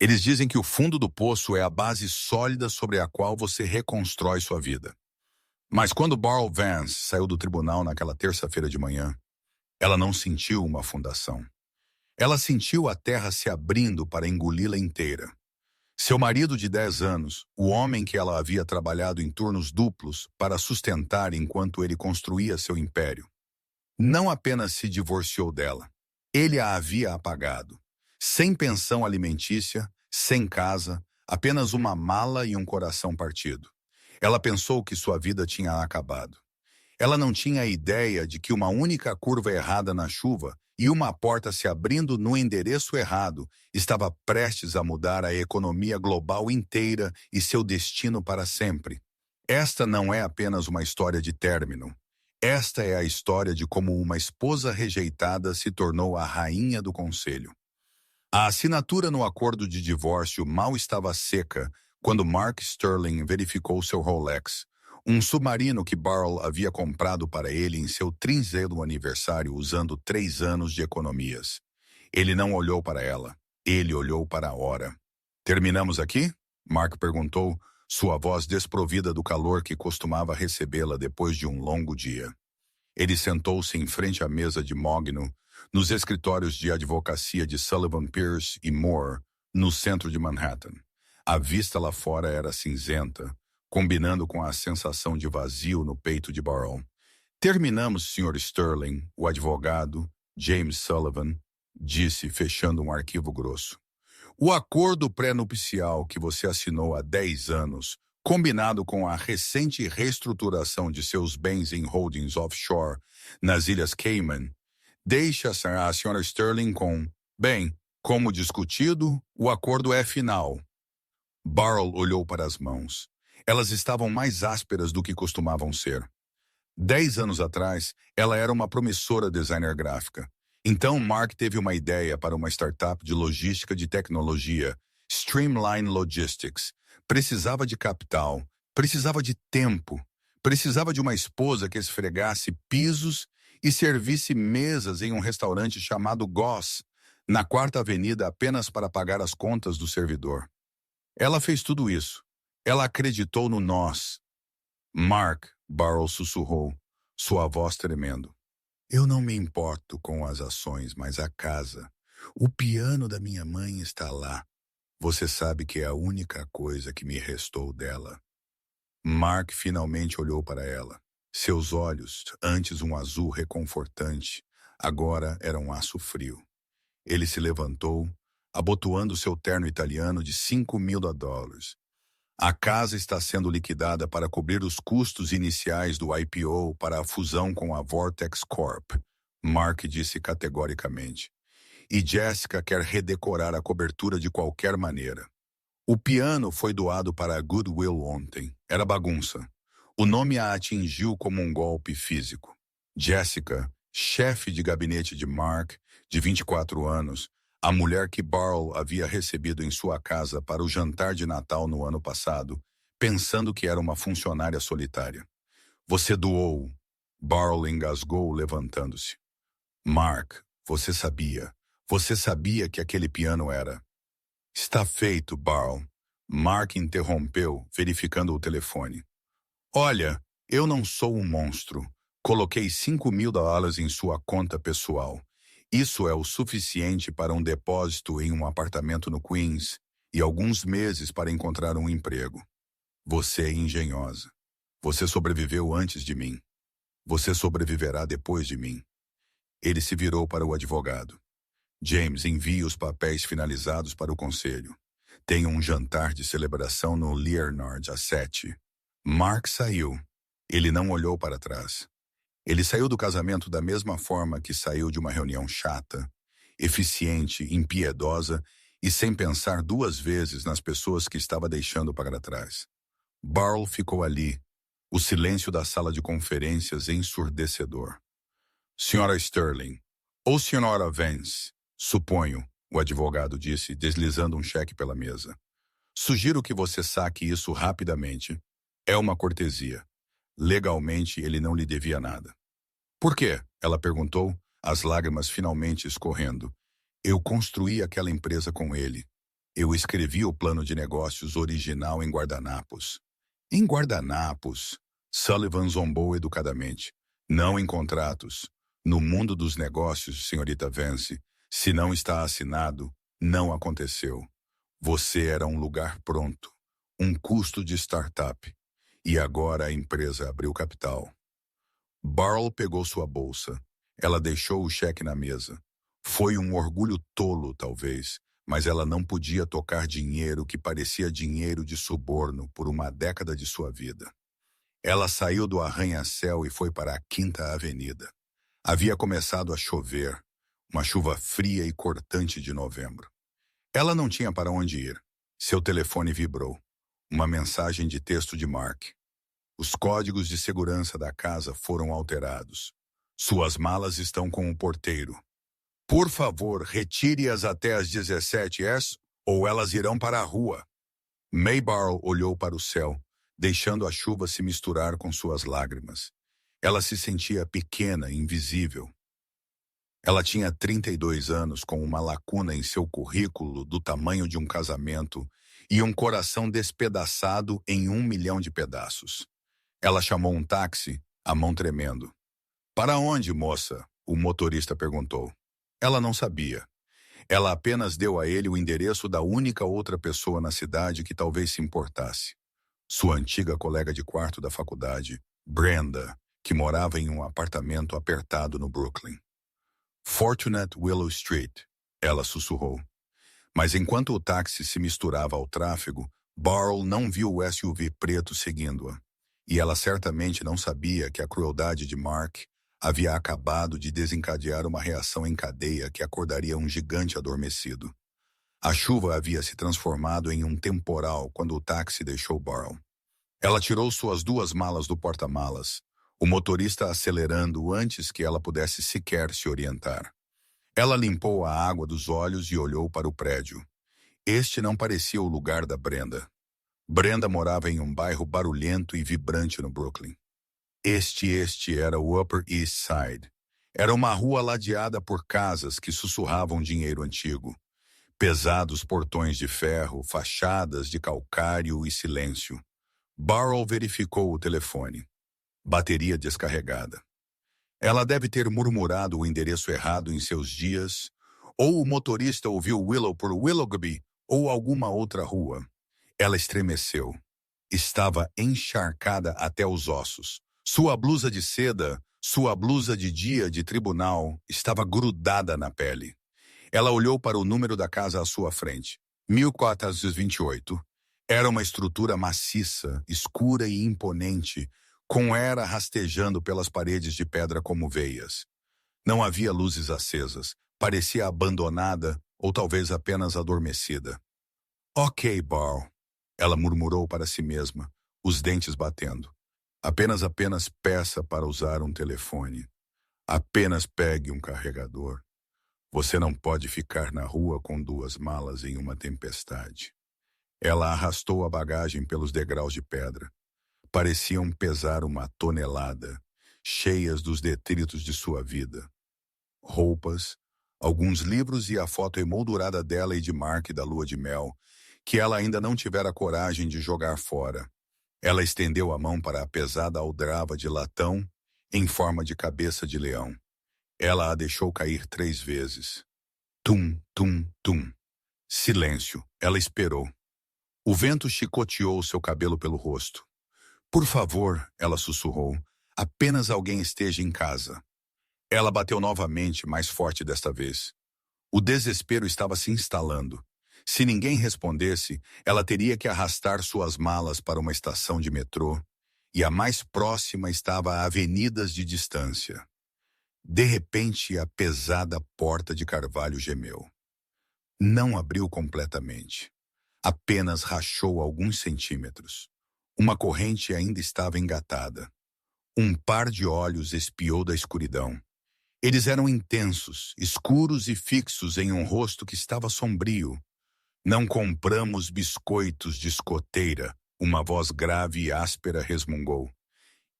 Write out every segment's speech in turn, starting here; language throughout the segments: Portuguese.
Eles dizem que o fundo do poço é a base sólida sobre a qual você reconstrói sua vida. Mas quando Barl Vance saiu do tribunal naquela terça-feira de manhã, ela não sentiu uma fundação. Ela sentiu a terra se abrindo para engoli-la inteira. Seu marido de 10 anos, o homem que ela havia trabalhado em turnos duplos para sustentar enquanto ele construía seu império, não apenas se divorciou dela, ele a havia apagado. Sem pensão alimentícia, sem casa, apenas uma mala e um coração partido. Ela pensou que sua vida tinha acabado. Ela não tinha ideia de que uma única curva errada na chuva e uma porta se abrindo no endereço errado estava prestes a mudar a economia global inteira e seu destino para sempre. Esta não é apenas uma história de término. Esta é a história de como uma esposa rejeitada se tornou a rainha do conselho. A assinatura no acordo de divórcio mal estava seca quando Mark Sterling verificou seu Rolex, um submarino que Barl havia comprado para ele em seu 30º aniversário usando 3 anos de economias. Ele não olhou para ela, ele olhou para a hora. "Terminamos aqui?" Mark perguntou, sua voz desprovida do calor que costumava recebê-la depois de um longo dia. Ele sentou-se em frente à mesa de mogno, nos escritórios de advocacia de Sullivan Pierce e Moore, no centro de Manhattan. A vista lá fora era cinzenta, combinando com a sensação de vazio no peito de Barl. "Terminamos, Sr. Sterling", o advogado, James Sullivan, disse, fechando um arquivo grosso. "O acordo pré-nupcial que você assinou há 10 anos, combinado com a recente reestruturação de seus bens em holdings offshore nas Ilhas Cayman, deixa a Sra. Sterling com, bem, como discutido, o acordo é final." Barl olhou para as mãos. Elas estavam mais ásperas do que costumavam ser. 10 anos atrás, ela era uma promissora designer gráfica. Então, Mark teve uma ideia para uma startup de logística de tecnologia, Streamline Logistics. Precisava de capital, precisava de tempo, precisava de uma esposa que esfregasse pisos e servisse mesas em um restaurante chamado Goss, na 4ª Avenida, apenas para pagar as contas do servidor. Ela fez tudo isso. Ela acreditou no nós. "Mark", Barl sussurrou, sua voz tremendo. "Eu não me importo com as ações, mas a casa. O piano da minha mãe está lá. Você sabe que é a única coisa que me restou dela." Mark finalmente olhou para ela. Seus olhos, antes um azul reconfortante, agora eram um aço frio. Ele se levantou, abotoando seu terno italiano de $5.000. "A casa está sendo liquidada para cobrir os custos iniciais do IPO para a fusão com a Vortex Corp", Mark disse categoricamente. "E Jessica quer redecorar a cobertura de qualquer maneira. O piano foi doado para a Goodwill ontem. Era bagunça. O nome a atingiu como um golpe físico. Jessica, chefe de gabinete de Mark, de 24 anos, a mulher que Barl havia recebido em sua casa para o jantar de Natal no ano passado, pensando que era uma funcionária solitária. "Você doou", Barl engasgou, levantando-se. "Mark, você sabia que aquele piano era..." "Está feito, Barl", Mark interrompeu, verificando o telefone. "Olha, eu não sou um monstro. Coloquei $5.000 em sua conta pessoal. Isso é o suficiente para um depósito em um apartamento no Queens e alguns meses para encontrar um emprego. Você é engenhosa. Você sobreviveu antes de mim. Você sobreviverá depois de mim." Ele se virou para o advogado. "James, envie os papéis finalizados para o conselho. Tenho um jantar de celebração no Leonard às 7. Mark saiu. Ele não olhou para trás. Ele saiu do casamento da mesma forma que saiu de uma reunião chata, eficiente, impiedosa e sem pensar 2 vezes nas pessoas que estava deixando para trás. Barl ficou ali, o silêncio da sala de conferências ensurdecedor. "Sra. Sterling, ou Sra. Vance, suponho", o advogado disse, deslizando um cheque pela mesa. "Sugiro que você saque isso rapidamente. É uma cortesia. Legalmente, ele não lhe devia nada." "Por quê?", ela perguntou, as lágrimas finalmente escorrendo. "Eu construí aquela empresa com ele. Eu escrevi o plano de negócios original em guardanapos. Em guardanapos, Sullivan zombou educadamente. Não em contratos. No mundo dos negócios, senhorita Vance, se não está assinado, não aconteceu. Você era um lugar pronto, um custo de startup. E agora a empresa abriu capital. Barl pegou sua bolsa. Ela deixou o cheque na mesa. Foi um orgulho tolo, talvez, mas ela não podia tocar dinheiro que parecia dinheiro de suborno por uma década de sua vida. Ela saiu do arranha-céu e foi para a Quinta Avenida. Havia começado a chover, uma chuva fria e cortante de novembro. Ela não tinha para onde ir. Seu telefone vibrou. Uma mensagem de texto de Mark. Os códigos de segurança da casa foram alterados. Suas malas estão com o porteiro. Por favor, retire-as até às 17h ou elas irão para a rua. May Barl olhou para o céu, deixando a chuva se misturar com suas lágrimas. Ela se sentia pequena e invisível. Ela tinha 32 anos com uma lacuna em seu currículo do tamanho de um casamento e um coração despedaçado em 1 milhão de pedaços. Ela chamou um táxi, a mão tremendo. Para onde, moça? O motorista perguntou. Ela não sabia. Ela apenas deu a ele o endereço da única outra pessoa na cidade que talvez se importasse. Sua antiga colega de quarto da faculdade, Brenda, que morava em um apartamento apertado no Brooklyn. Fortunate Willow Street, ela sussurrou. Mas enquanto o táxi se misturava ao tráfego, Barl não viu o SUV preto seguindo-a. E ela certamente não sabia que a crueldade de Mark havia acabado de desencadear uma reação em cadeia que acordaria um gigante adormecido. A chuva havia se transformado em um temporal quando o táxi deixou Barl. Ela tirou suas 2 malas do porta-malas, o motorista acelerando antes que ela pudesse sequer se orientar. Ela limpou a água dos olhos e olhou para o prédio. Este não parecia o lugar da Brenda. Brenda morava em um bairro barulhento e vibrante no Brooklyn. Este era o Upper East Side. Era uma rua ladeada por casas que sussurravam dinheiro antigo. Pesados portões de ferro, fachadas de calcário e silêncio. Barl verificou o telefone. Bateria descarregada. Ela deve ter murmurado o endereço errado em seus dias, ou o motorista ouviu Willow por Willoughby ou alguma outra rua. Ela estremeceu. Estava encharcada até os ossos. Sua blusa de seda, sua blusa de dia de tribunal, estava grudada na pele. Ela olhou para o número da casa à sua frente. 1428. Era uma estrutura maciça, escura e imponente, com era rastejando pelas paredes de pedra como veias. Não havia luzes acesas. Parecia abandonada ou talvez apenas adormecida. Ok, Barl. Ela murmurou para si mesma, os dentes batendo. Apenas peça para usar um telefone. Apenas pegue um carregador. Você não pode ficar na rua com 2 malas em uma tempestade. Ela arrastou a bagagem pelos degraus de pedra. Pareciam pesar 1 tonelada, cheias dos detritos de sua vida. Roupas, alguns livros e a foto emoldurada dela e de Mark da lua de mel, que ela ainda não tivera coragem de jogar fora. Ela estendeu a mão para a pesada aldrava de latão em forma de cabeça de leão. Ela a deixou cair 3 vezes. Tum, tum, tum. Silêncio. Ela esperou. O vento chicoteou seu cabelo pelo rosto. Por favor, ela sussurrou, apenas alguém esteja em casa. Ela bateu novamente, mais forte desta vez. O desespero estava se instalando. Se ninguém respondesse, ela teria que arrastar suas malas para uma estação de metrô, e a mais próxima estava a avenidas de distância. De repente, a pesada porta de carvalho gemeu. Não abriu completamente. Apenas rachou alguns centímetros. Uma corrente ainda estava engatada. Um par de olhos espiou da escuridão. Eles eram intensos, escuros e fixos em um rosto que estava sombrio. Não compramos biscoitos de escoteira, uma voz grave e áspera resmungou.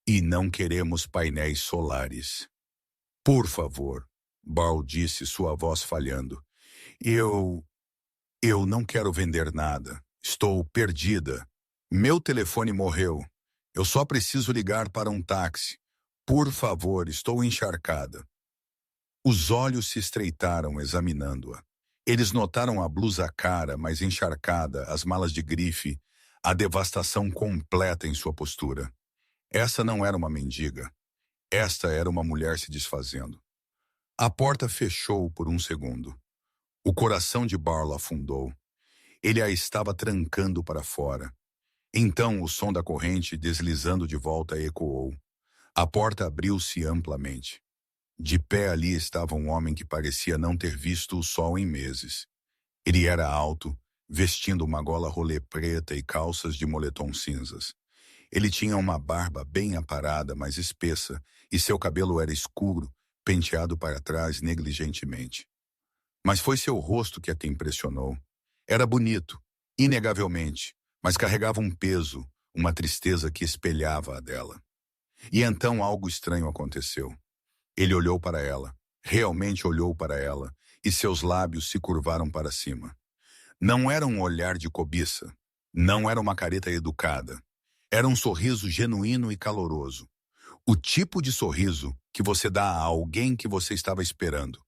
E não queremos painéis solares. Por favor, Barl disse, sua voz falhando. Eu não quero vender nada. Estou perdida. Meu telefone morreu. Eu só preciso ligar para um táxi. Por favor, estou encharcada. Os olhos se estreitaram examinando-a. Eles notaram a blusa cara, mas encharcada, as malas de grife, a devastação completa em sua postura. Essa não era uma mendiga. Esta era uma mulher se desfazendo. A porta fechou por um segundo. O coração de Barlow afundou. Ele a estava trancando para fora. Então o som da corrente deslizando de volta ecoou. A porta abriu-se amplamente. De pé ali estava um homem que parecia não ter visto o sol em meses. Ele era alto, vestindo uma gola rolê preta e calças de moletom cinzas. Ele tinha uma barba bem aparada, mas espessa, e seu cabelo era escuro, penteado para trás negligentemente. Mas foi seu rosto que a impressionou. Era bonito, inegavelmente, mas carregava um peso, uma tristeza que espelhava a dela. E então algo estranho aconteceu. Ele olhou para ela, realmente olhou para ela, e seus lábios se curvaram para cima. Não era um olhar de cobiça, não era uma careta educada. Era um sorriso genuíno e caloroso. O tipo de sorriso que você dá a alguém que você estava esperando.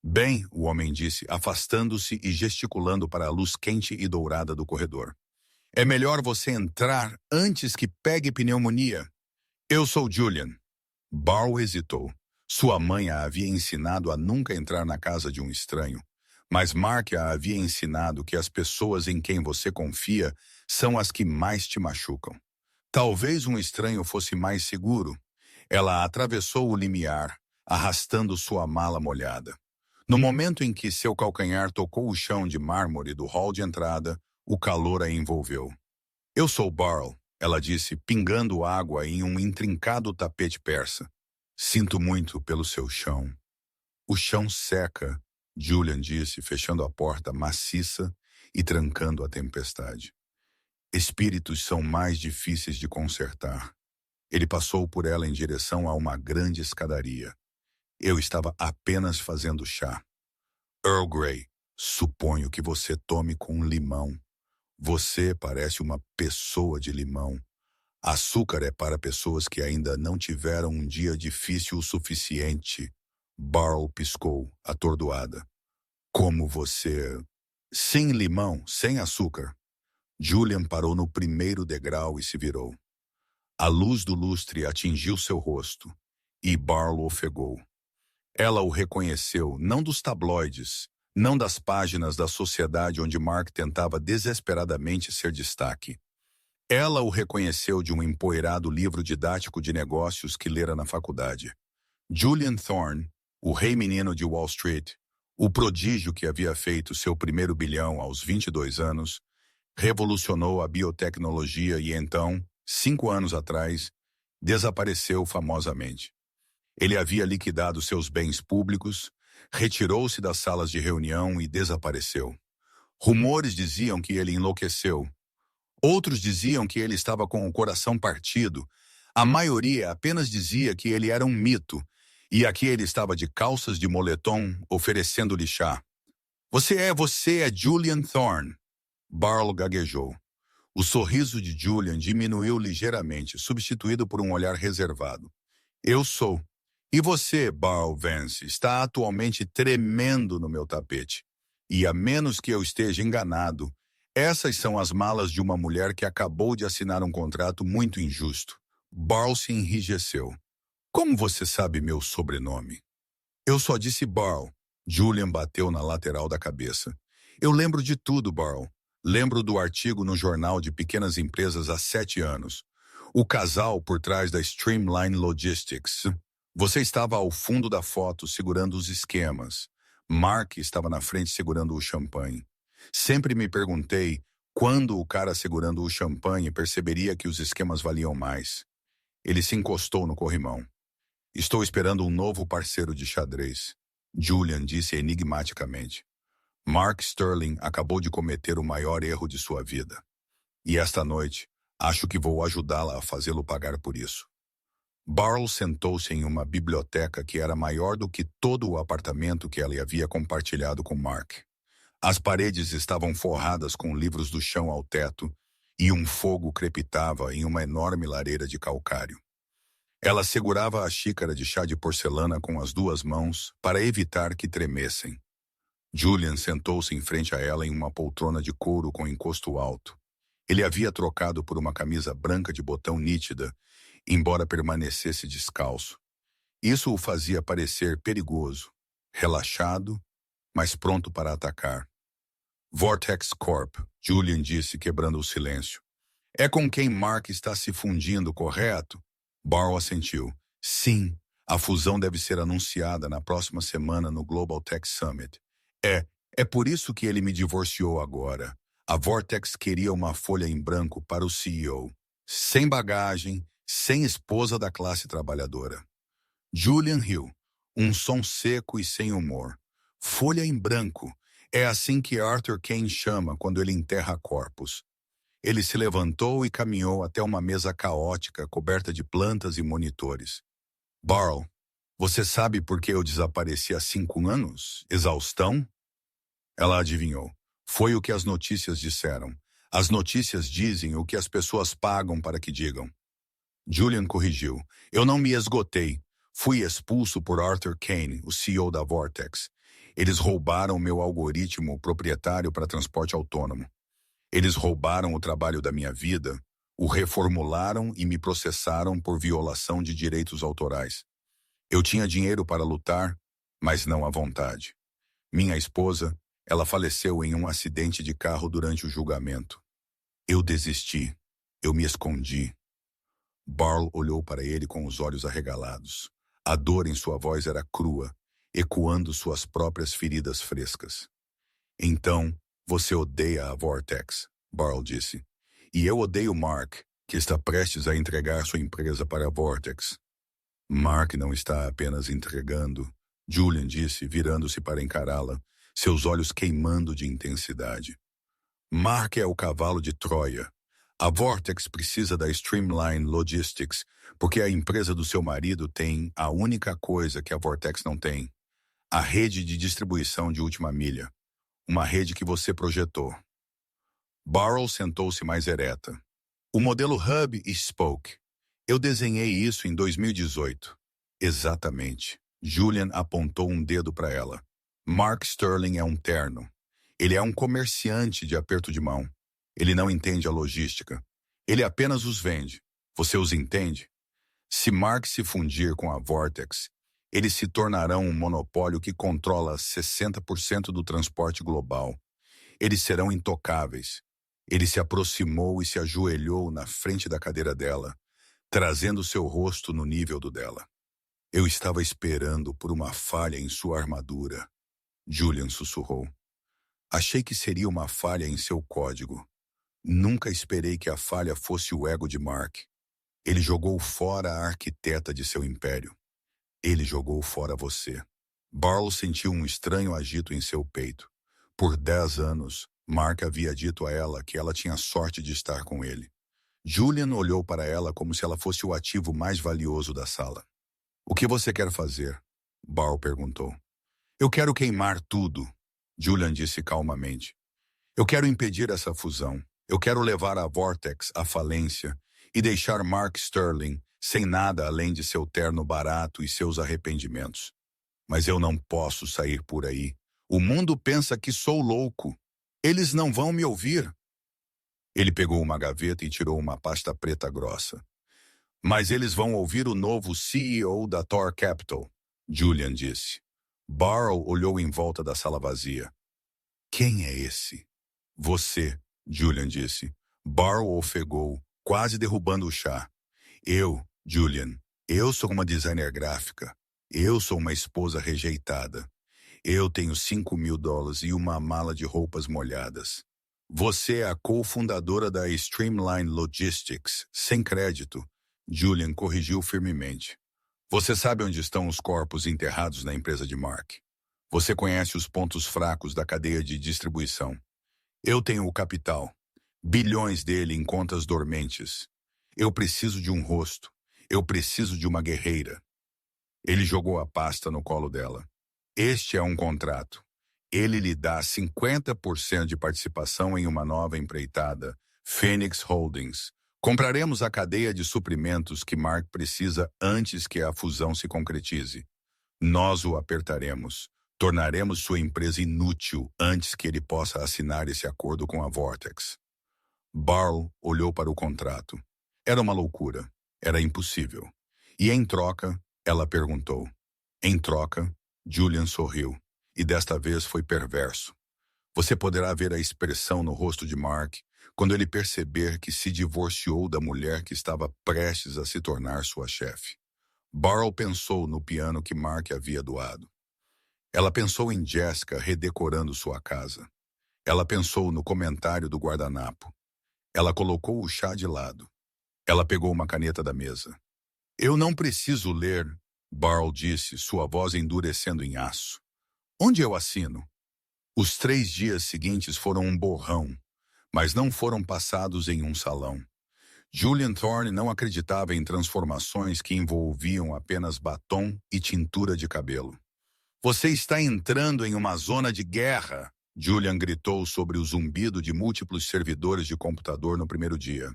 Bem, o homem disse, afastando-se e gesticulando para a luz quente e dourada do corredor. É melhor você entrar antes que pegue pneumonia. Eu sou Julian. Barlow hesitou. Sua mãe a havia ensinado a nunca entrar na casa de um estranho. Mas Mark a havia ensinado que as pessoas em quem você confia são as que mais te machucam. Talvez um estranho fosse mais seguro. Ela atravessou o limiar, arrastando sua mala molhada. No momento em que seu calcanhar tocou o chão de mármore do hall de entrada, o calor a envolveu. Eu sou Barlow, ela disse, pingando água em um intrincado tapete persa. Sinto muito pelo seu chão. O chão seca, Julian disse, fechando a porta maciça e trancando a tempestade. Espíritos são mais difíceis de consertar. Ele passou por ela em direção a uma grande escadaria. Eu estava apenas fazendo chá. Earl Grey, suponho que você tome com limão. Você parece uma pessoa de limão. Açúcar é para pessoas que ainda não tiveram um dia difícil o suficiente. Barlow piscou, atordoada. Como você... Sem limão, sem açúcar. Julian parou no primeiro degrau e se virou. A luz do lustre atingiu seu rosto, e Barlow ofegou. Ela o reconheceu, não dos tabloides, não das páginas da sociedade onde Mark tentava desesperadamente ser destaque. Ela o reconheceu de um empoeirado livro didático de negócios que lera na faculdade. Julian Thorne, o rei menino de Wall Street, o prodígio que havia feito seu primeiro bilhão aos 22 anos, revolucionou a biotecnologia e então, 5 anos atrás, desapareceu famosamente. Ele havia liquidado seus bens públicos, retirou-se das salas de reunião e desapareceu. Rumores diziam que ele enlouqueceu. Outros diziam que ele estava com o coração partido. A maioria apenas dizia que ele era um mito, e aqui ele estava de calças de moletom, oferecendo-lhe chá. Você é Julian Thorne. Barlow gaguejou. O sorriso de Julian diminuiu ligeiramente, substituído por um olhar reservado. Eu sou. E você, Barlow Vance, está atualmente tremendo no meu tapete. E a menos que eu esteja enganado, essas são as malas de uma mulher que acabou de assinar um contrato muito injusto. Barlow se enrijeceu. Como você sabe meu sobrenome? Eu só disse Barlow. Julian bateu na lateral da cabeça. Eu lembro de tudo, Barlow. Lembro do artigo no jornal de pequenas empresas há 7 anos. O casal por trás da Streamline Logistics. Você estava ao fundo da foto segurando os esquemas. Mark estava na frente segurando o champanhe. Sempre me perguntei quando o cara segurando o champanhe perceberia que os esquemas valiam mais. Ele se encostou no corrimão. Estou esperando um novo parceiro de xadrez, Julian disse enigmaticamente. Mark Sterling acabou de cometer o maior erro de sua vida. E esta noite, acho que vou ajudá-la a fazê-lo pagar por isso. Barlow sentou-se em uma biblioteca que era maior do que todo o apartamento que ela havia compartilhado com Mark. As paredes estavam forradas com livros do chão ao teto e um fogo crepitava em uma enorme lareira de calcário. Ela segurava a xícara de chá de porcelana com as duas mãos para evitar que tremessem. Julian sentou-se em frente a ela em uma poltrona de couro com encosto alto. Ele havia trocado por uma camisa branca de botão nítida, embora permanecesse descalço. Isso o fazia parecer perigoso, relaxado, mas pronto para atacar. Vortex Corp, Julian disse, quebrando o silêncio. É com quem Mark está se fundindo, correto? Barrow assentiu. Sim, a fusão deve ser anunciada na próxima semana no Global Tech Summit. É por isso que ele me divorciou agora. A Vortex queria uma folha em branco para o CEO. Sem bagagem, sem esposa da classe trabalhadora. Julian riu. Um som seco e sem humor. Folha em branco. É assim que Arthur Kane chama quando ele enterra corpos. Ele se levantou e caminhou até uma mesa caótica coberta de plantas e monitores. Barrow, você sabe por que eu desapareci há 5 anos? Exaustão? Ela adivinhou. Foi o que as notícias disseram. As notícias dizem o que as pessoas pagam para que digam. Julian corrigiu. Eu não me esgotei. Fui expulso por Arthur Kane, o CEO da Vortex. Eles roubaram meu algoritmo proprietário para transporte autônomo. Eles roubaram o trabalho da minha vida, o reformularam e me processaram por violação de direitos autorais. Eu tinha dinheiro para lutar, mas não à vontade. Minha esposa, ela faleceu em um acidente de carro durante o julgamento. Eu desisti. Eu me escondi. Barrow olhou para ele com os olhos arregalados. A dor em sua voz era crua, ecoando suas próprias feridas frescas. Então, você odeia a Vortex, Barrow disse. E eu odeio Mark, que está prestes a entregar sua empresa para a Vortex. Mark não está apenas entregando, Julian disse, virando-se para encará-la, seus olhos queimando de intensidade. Mark é o cavalo de Troia. A Vortex precisa da Streamline Logistics, porque a empresa do seu marido tem a única coisa que a Vortex não tem. A rede de distribuição de última milha. Uma rede que você projetou. Barrow sentou-se mais ereta. O modelo Hub e Spoke. Eu desenhei isso em 2018. Exatamente. Julian apontou um dedo para ela. Mark Sterling é um terno. Ele é um comerciante de aperto de mão. Ele não entende a logística. Ele apenas os vende. Você os entende? Se Mark se fundir com a Vortex, eles se tornarão um monopólio que controla 60% do transporte global. Eles serão intocáveis. Ele se aproximou e se ajoelhou na frente da cadeira dela, trazendo seu rosto no nível do dela. Eu estava esperando por uma falha em sua armadura. Julian sussurrou. Achei que seria uma falha em seu código. Nunca esperei que a falha fosse o ego de Mark. Ele jogou fora a arquiteta de seu império. Ele jogou fora você. Barrow sentiu um estranho agito em seu peito. Por 10 anos, Mark havia dito a ela que ela tinha sorte de estar com ele. Julian olhou para ela como se ela fosse o ativo mais valioso da sala. O que você quer fazer? Barrow perguntou. Eu quero queimar tudo, Julian disse calmamente. Eu quero impedir essa fusão. Eu quero levar a Vortex à falência e deixar Mark Sterling sem nada além de seu terno barato e seus arrependimentos. Mas eu não posso sair por aí. O mundo pensa que sou louco. Eles não vão me ouvir. Ele pegou uma gaveta e tirou uma pasta preta grossa. Mas eles vão ouvir o novo CEO da Thor Capital, Julian disse. Barrow olhou em volta da sala vazia. Quem é esse? Você, Julian disse. Barrow ofegou, quase derrubando o chá. Eu, Julian, eu sou uma designer gráfica. Eu sou uma esposa rejeitada. Eu tenho $5.000 e uma mala de roupas molhadas. Você é a cofundadora da Streamline Logistics, sem crédito. Julian corrigiu firmemente. Você sabe onde estão os corpos enterrados na empresa de Mark. Você conhece os pontos fracos da cadeia de distribuição. Eu tenho o capital. Bilhões dele em contas dormentes. Eu preciso de um rosto. Eu preciso de uma guerreira. Ele jogou a pasta no colo dela. Este é um contrato. Ele lhe dá 50% de participação em uma nova empreitada, Phoenix Holdings. Compraremos a cadeia de suprimentos que Mark precisa antes que a fusão se concretize. Nós o apertaremos. Tornaremos sua empresa inútil antes que ele possa assinar esse acordo com a Vortex. Barlow olhou para o contrato. Era uma loucura. Era impossível. E em troca, ela perguntou. Em troca, Julian sorriu. E desta vez foi perverso. Você poderá ver a expressão no rosto de Mark quando ele perceber que se divorciou da mulher que estava prestes a se tornar sua chefe. Barlow pensou no piano que Mark havia doado. Ela pensou em Jessica redecorando sua casa. Ela pensou no comentário do guardanapo. Ela colocou o chá de lado. Ela pegou uma caneta da mesa. Eu não preciso ler, Barlow disse, sua voz endurecendo em aço. Onde eu assino? Os 3 dias seguintes foram um borrão, mas não foram passados em um salão. Julian Thorne não acreditava em transformações que envolviam apenas batom e tintura de cabelo. Você está entrando em uma zona de guerra, Julian gritou sobre o zumbido de múltiplos servidores de computador no primeiro dia.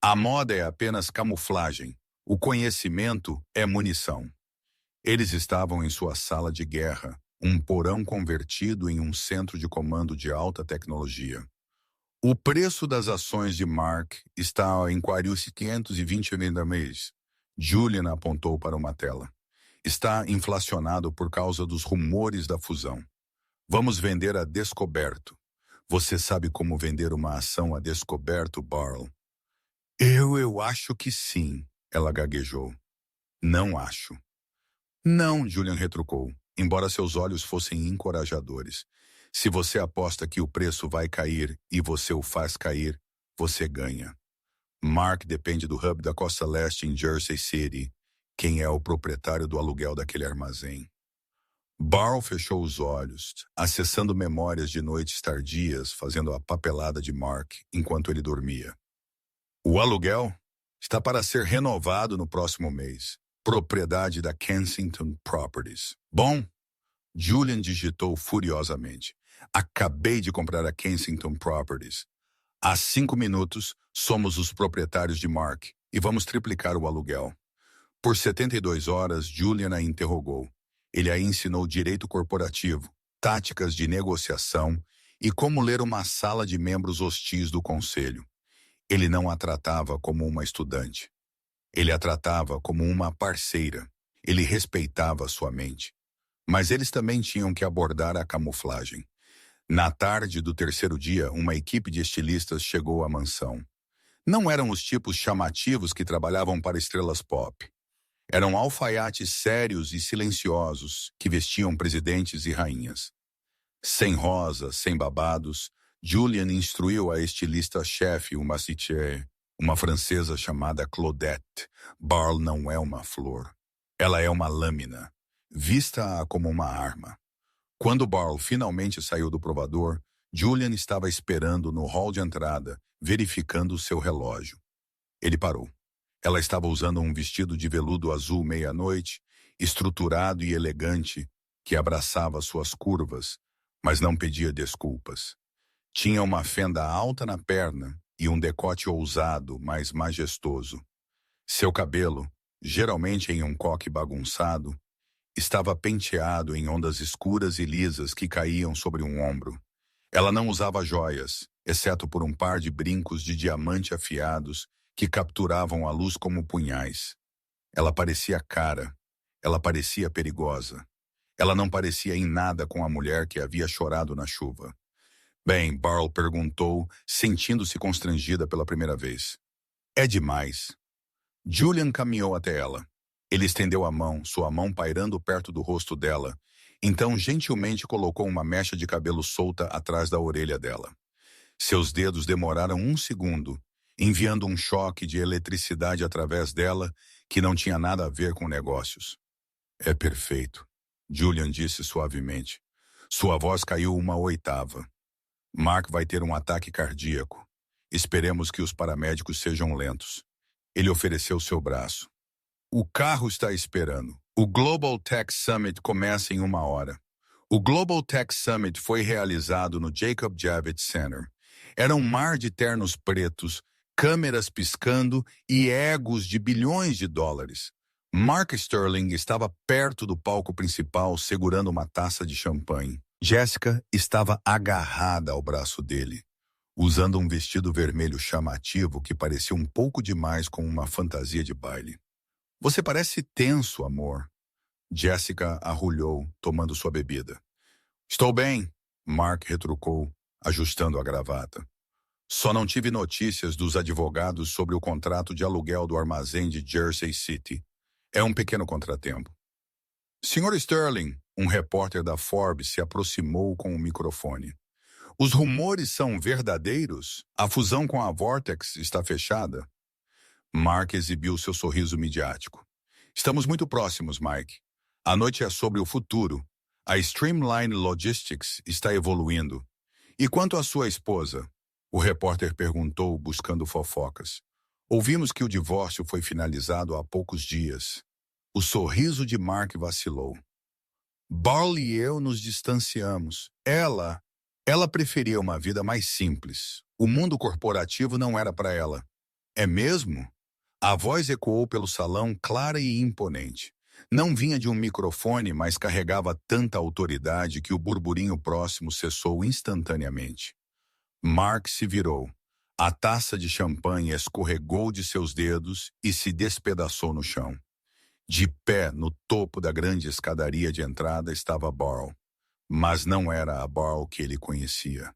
A moda é apenas camuflagem. O conhecimento é munição. Eles estavam em sua sala de guerra, um porão convertido em um centro de comando de alta tecnologia. O preço das ações de Mark está em 420 mês. Julian apontou para uma tela. Está inflacionado por causa dos rumores da fusão. Vamos vender a descoberto. Você sabe como vender uma ação a descoberto, Barlow? Eu acho que sim, ela gaguejou. Não acho. Não, Julian retrucou, embora seus olhos fossem encorajadores. Se você aposta que o preço vai cair e você o faz cair, você ganha. Mark depende do hub da Costa Leste em Jersey City, quem é o proprietário do aluguel daquele armazém. Barlow fechou os olhos, acessando memórias de noites tardias, fazendo a papelada de Mark enquanto ele dormia. O aluguel está para ser renovado no próximo mês. Propriedade da Kensington Properties. Bom, Julian digitou furiosamente. Acabei de comprar a Kensington Properties. Há 5 minutos, somos os proprietários de Mark e vamos triplicar o aluguel. Por 72 horas, Julian a interrogou. Ele a ensinou direito corporativo, táticas de negociação e como ler uma sala de membros hostis do conselho. Ele não a tratava como uma estudante. Ele a tratava como uma parceira. Ele respeitava sua mente. Mas eles também tinham que abordar a camuflagem. Na tarde do 3º dia, uma equipe de estilistas chegou à mansão. Não eram os tipos chamativos que trabalhavam para estrelas pop. Eram alfaiates sérios e silenciosos que vestiam presidentes e rainhas. Sem rosas, sem babados, Julian instruiu a estilista-chefe, uma francesa chamada Claudette. Barlow não é uma flor. Ela é uma lâmina. Vista-a como uma arma. Quando Barlow finalmente saiu do provador, Julian estava esperando no hall de entrada, verificando seu relógio. Ele parou. Ela estava usando um vestido de veludo azul meia-noite, estruturado e elegante, que abraçava suas curvas, mas não pedia desculpas. Tinha uma fenda alta na perna e um decote ousado, mas majestoso. Seu cabelo, geralmente em um coque bagunçado, estava penteado em ondas escuras e lisas que caíam sobre um ombro. Ela não usava joias, exceto por um par de brincos de diamante afiados que capturavam a luz como punhais. Ela parecia cara. Ela parecia perigosa. Ela não parecia em nada com a mulher que havia chorado na chuva. Bem, Barlow perguntou, sentindo-se constrangida pela primeira vez. É demais. Julian caminhou até ela. Ele estendeu a mão, sua mão pairando perto do rosto dela, então gentilmente colocou uma mecha de cabelo solta atrás da orelha dela. Seus dedos demoraram 1 segundo, enviando um choque de eletricidade através dela que não tinha nada a ver com negócios. É perfeito, Julian disse suavemente. Sua voz caiu 1/8. Mark vai ter um ataque cardíaco. Esperemos que os paramédicos sejam lentos. Ele ofereceu seu braço. O carro está esperando. O Global Tech Summit começa em 1 hora. O Global Tech Summit foi realizado no Jacob Javits Center. Era um mar de ternos pretos, câmeras piscando e egos de bilhões de dólares. Mark Sterling estava perto do palco principal segurando uma taça de champanhe. Jessica estava agarrada ao braço dele, usando um vestido vermelho chamativo que parecia um pouco demais com uma fantasia de baile. Você parece tenso, amor. Jessica arrulhou, tomando sua bebida. Estou bem, Mark retrucou, ajustando a gravata. Só não tive notícias dos advogados sobre o contrato de aluguel do armazém de Jersey City. É um pequeno contratempo. Sr. Sterling, um repórter da Forbes se aproximou com o microfone. Os rumores são verdadeiros? A fusão com a Vortex está fechada? Mark exibiu seu sorriso midiático. Estamos muito próximos, Mike. A noite é sobre o futuro. A Streamline Logistics está evoluindo. E quanto à sua esposa? O repórter perguntou, buscando fofocas. Ouvimos que o divórcio foi finalizado há poucos dias. O sorriso de Mark vacilou. Barl e eu nos distanciamos. Ela preferia uma vida mais simples. O mundo corporativo não era para ela. É mesmo? A voz ecoou pelo salão clara e imponente. Não vinha de um microfone, mas carregava tanta autoridade que o burburinho próximo cessou instantaneamente. Mark se virou. A taça de champanhe escorregou de seus dedos e se despedaçou no chão. De pé no topo da grande escadaria de entrada estava Barl. Mas não era a Barl que ele conhecia.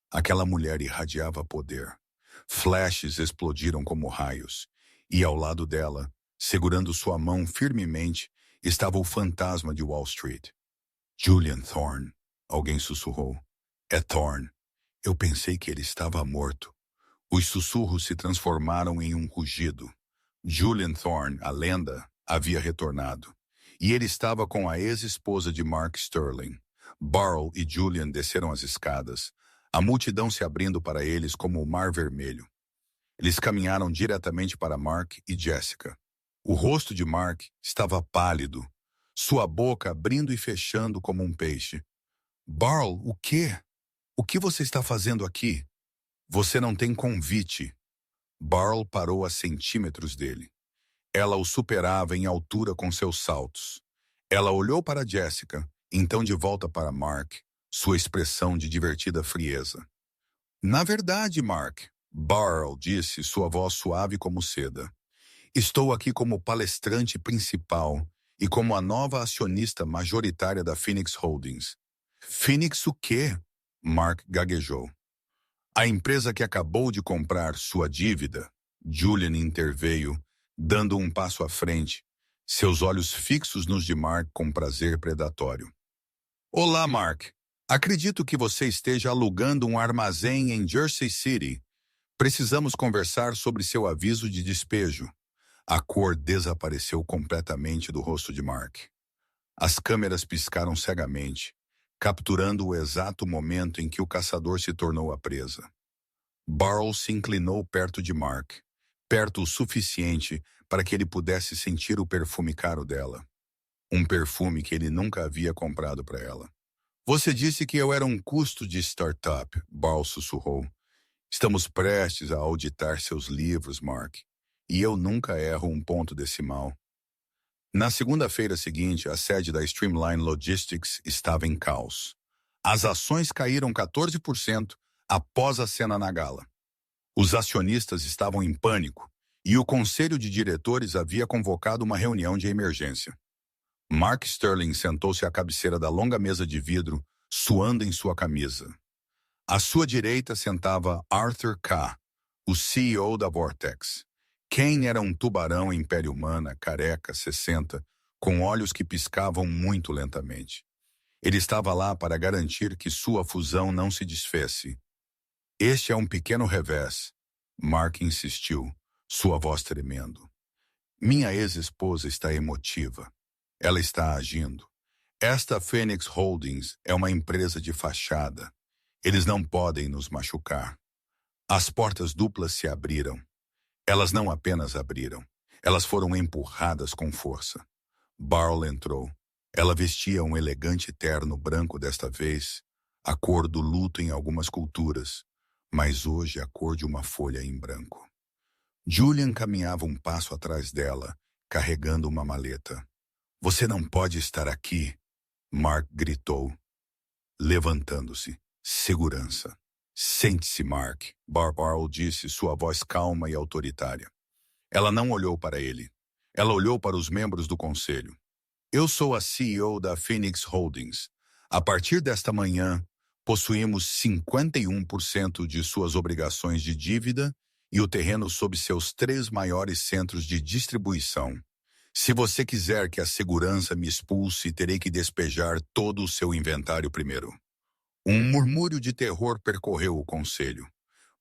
Aquela mulher irradiava poder. Flashes explodiram como raios. E ao lado dela, segurando sua mão firmemente, estava o fantasma de Wall Street. Julian Thorne, alguém sussurrou. É Thorne. Eu pensei que ele estava morto. Os sussurros se transformaram em um rugido. Julian Thorne, a lenda, havia retornado. E ele estava com a ex-esposa de Mark Sterling. Barl e Julian desceram as escadas, a multidão se abrindo para eles como o mar vermelho. Eles caminharam diretamente para Mark e Jessica. O rosto de Mark estava pálido, sua boca abrindo e fechando como um peixe. Barl, o quê? O que você está fazendo aqui? Você não tem convite. Barl parou a centímetros dele. Ela o superava em altura com seus saltos. Ela olhou para Jessica, então de volta para Mark, sua expressão de divertida frieza. Na verdade, Mark, Barl disse, sua voz suave como seda. Estou aqui como palestrante principal e como a nova acionista majoritária da Phoenix Holdings. Phoenix o quê? Mark gaguejou. A empresa que acabou de comprar sua dívida. Julian interveio, dando um passo à frente, seus olhos fixos nos de Mark com prazer predatório. Olá, Mark. Acredito que você esteja alugando um armazém em Jersey City. Precisamos conversar sobre seu aviso de despejo. A cor desapareceu completamente do rosto de Mark. As câmeras piscaram cegamente, capturando o exato momento em que o caçador se tornou a presa. Barl se inclinou perto de Mark, perto o suficiente para que ele pudesse sentir o perfume caro dela. Um perfume que ele nunca havia comprado para ela. Você disse que eu era um custo de startup, Barl sussurrou. Estamos prestes a auditar seus livros, Mark, e eu nunca erro um ponto decimal. Na segunda-feira seguinte, a sede da Streamline Logistics estava em caos. As ações caíram 14% após a cena na gala. Os acionistas estavam em pânico e o conselho de diretores havia convocado uma reunião de emergência. Mark Sterling sentou-se à cabeceira da longa mesa de vidro, suando em sua camisa. À sua direita sentava Arthur K., o CEO da Vortex. Kane era um tubarão em pele humana, careca, 60, com olhos que piscavam muito lentamente. Ele estava lá para garantir que sua fusão não se desfesse. Este é um pequeno revés, Mark insistiu, sua voz tremendo. Minha ex-esposa está emotiva. Ela está agindo. Esta Phoenix Holdings é uma empresa de fachada. Eles não podem nos machucar. As portas duplas se abriram. Elas não apenas abriram. Elas foram empurradas com força. Barl entrou. Ela vestia um elegante terno branco desta vez, a cor do luto em algumas culturas, mas hoje a cor de uma folha em branco. Julian caminhava um passo atrás dela, carregando uma maleta. Você não pode estar aqui, Mark gritou, levantando-se. Segurança. Sente-se, Mark, Barbarell disse, sua voz calma e autoritária. Ela não olhou para ele. Ela olhou para os membros do conselho. Eu sou a CEO da Phoenix Holdings. A partir desta manhã, possuímos 51% de suas obrigações de dívida e o terreno sob seus 3 maiores centros de distribuição. Se você quiser que a segurança me expulse, terei que despejar todo o seu inventário primeiro. Um murmúrio de terror percorreu o conselho.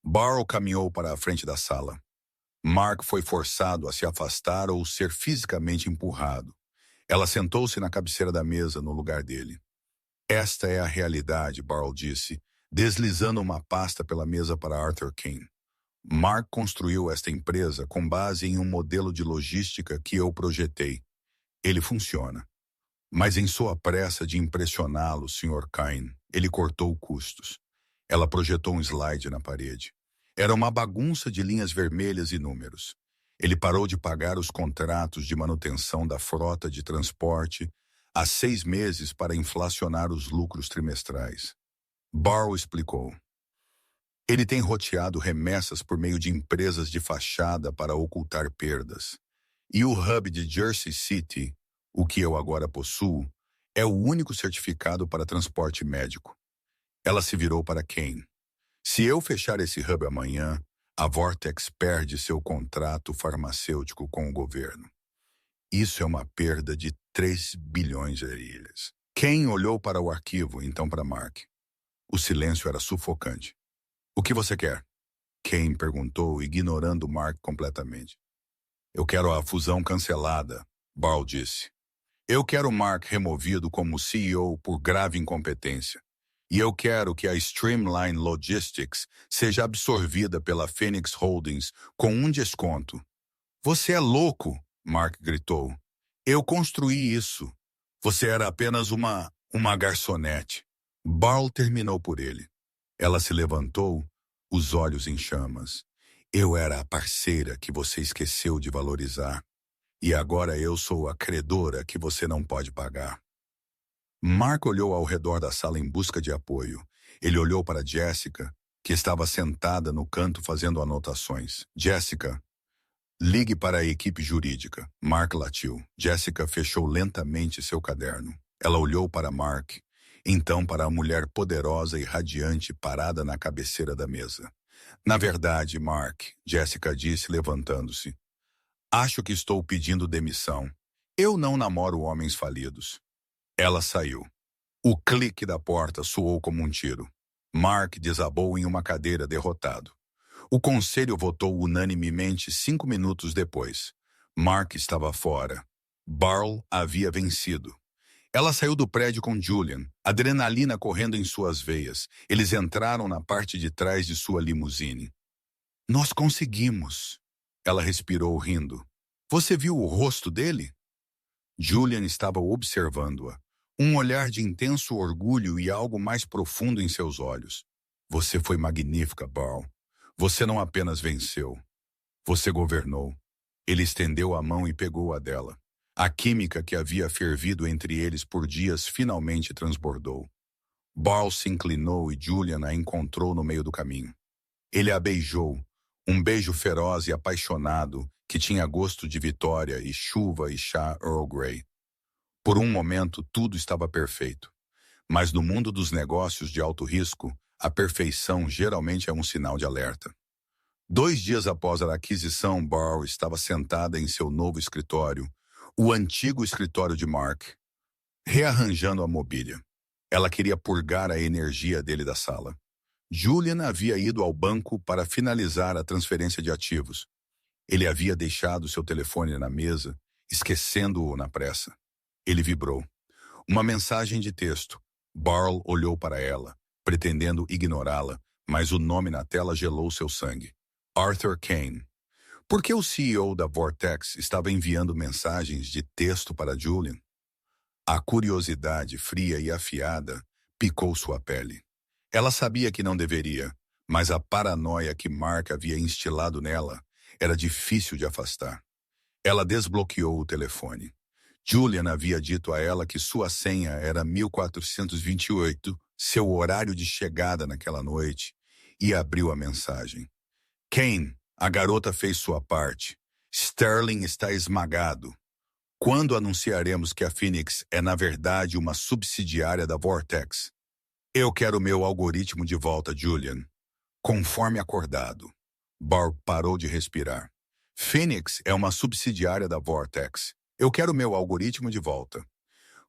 Barrow caminhou para a frente da sala. Mark foi forçado a se afastar ou ser fisicamente empurrado. Ela sentou-se na cabeceira da mesa no lugar dele. Esta é a realidade, Barrow disse, deslizando uma pasta pela mesa para Arthur Kane. Mark construiu esta empresa com base em um modelo de logística que eu projetei. Ele funciona. Mas em sua pressa de impressioná-lo, Sr. Kane, ele cortou custos. Ela projetou um slide na parede. Era uma bagunça de linhas vermelhas e números. Ele parou de pagar os contratos de manutenção da frota de transporte há 6 meses para inflacionar os lucros trimestrais. Barrow explicou. Ele tem roteado remessas por meio de empresas de fachada para ocultar perdas. E o hub de Jersey City, o que eu agora possuo, é o único certificado para transporte médico. Ela se virou para Kane. Se eu fechar esse hub amanhã, a Vortex perde seu contrato farmacêutico com o governo. Isso é uma perda de 3 bilhões de erilhas. Kane olhou para o arquivo, então para Mark. O silêncio era sufocante. O que você quer? Kane perguntou, ignorando Mark completamente. Eu quero a fusão cancelada, Barrow disse. Eu quero Mark removido como CEO por grave incompetência. E eu quero que a Streamline Logistics seja absorvida pela Phoenix Holdings com um desconto. Você é louco, Mark gritou. Eu construí isso. Você era apenas uma garçonete. Barrow terminou por ele. Ela se levantou, os olhos em chamas. Eu era a parceira que você esqueceu de valorizar. E agora eu sou a credora que você não pode pagar. Mark olhou ao redor da sala em busca de apoio. Ele olhou para Jessica, que estava sentada no canto fazendo anotações. Jessica, ligue para a equipe jurídica. Mark latiu. Jessica fechou lentamente seu caderno. Ela olhou para Mark, então para a mulher poderosa e radiante parada na cabeceira da mesa. Na verdade, Mark, Jessica disse levantando-se. Acho que estou pedindo demissão. Eu não namoro homens falidos. Ela saiu. O clique da porta soou como um tiro. Mark desabou em uma cadeira derrotado. O conselho votou unanimemente 5 minutos depois. Mark estava fora. Barrow havia vencido. Ela saiu do prédio com Julian, adrenalina correndo em suas veias. Eles entraram na parte de trás de sua limusine. Nós conseguimos. Ela respirou rindo. Você viu o rosto dele? Julian estava observando-a. Um olhar de intenso orgulho e algo mais profundo em seus olhos. Você foi magnífica, Barrow. Você não apenas venceu. Você governou. Ele estendeu a mão e pegou a dela. A química que havia fervido entre eles por dias finalmente transbordou. Barrow se inclinou e Julian a encontrou no meio do caminho. Ele a beijou, um beijo feroz e apaixonado que tinha gosto de vitória e chuva e chá Earl Grey. Por um momento, tudo estava perfeito. Mas no mundo dos negócios de alto risco, a perfeição geralmente é um sinal de alerta. 2 dias após a aquisição, Barrow estava sentada em seu novo escritório, o antigo escritório de Mark, rearranjando a mobília. Ela queria purgar a energia dele da sala. Julian havia ido ao banco para finalizar a transferência de ativos. Ele havia deixado seu telefone na mesa, esquecendo-o na pressa. Ele vibrou. Uma mensagem de texto. Barrow olhou para ela, pretendendo ignorá-la, mas o nome na tela gelou seu sangue. Arthur Kane. Por que o CEO da Vortex estava enviando mensagens de texto para Julian? A curiosidade fria e afiada picou sua pele. Ela sabia que não deveria, mas a paranoia que Mark havia instilado nela era difícil de afastar. Ela desbloqueou o telefone. Julian havia dito a ela que sua senha era 1428, seu horário de chegada naquela noite, e abriu a mensagem. Kane, a garota fez sua parte. Sterling está esmagado. Quando anunciaremos que a Phoenix é, na verdade, uma subsidiária da Vortex? Eu quero meu algoritmo de volta, Julian. Conforme acordado. Barr parou de respirar. Phoenix é uma subsidiária da Vortex. Eu quero meu algoritmo de volta.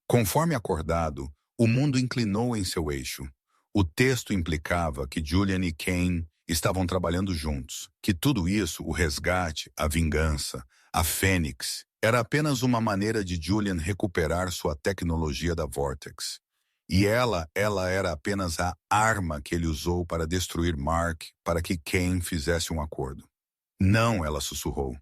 Conforme acordado, o mundo inclinou em seu eixo. O texto implicava que Julian e Kane estavam trabalhando juntos, que tudo isso, o resgate, a vingança, a Fênix, era apenas uma maneira de Julian recuperar sua tecnologia da Vortex. E ela era apenas a arma que ele usou para destruir Mark, para que Kane fizesse um acordo. Não, ela sussurrou.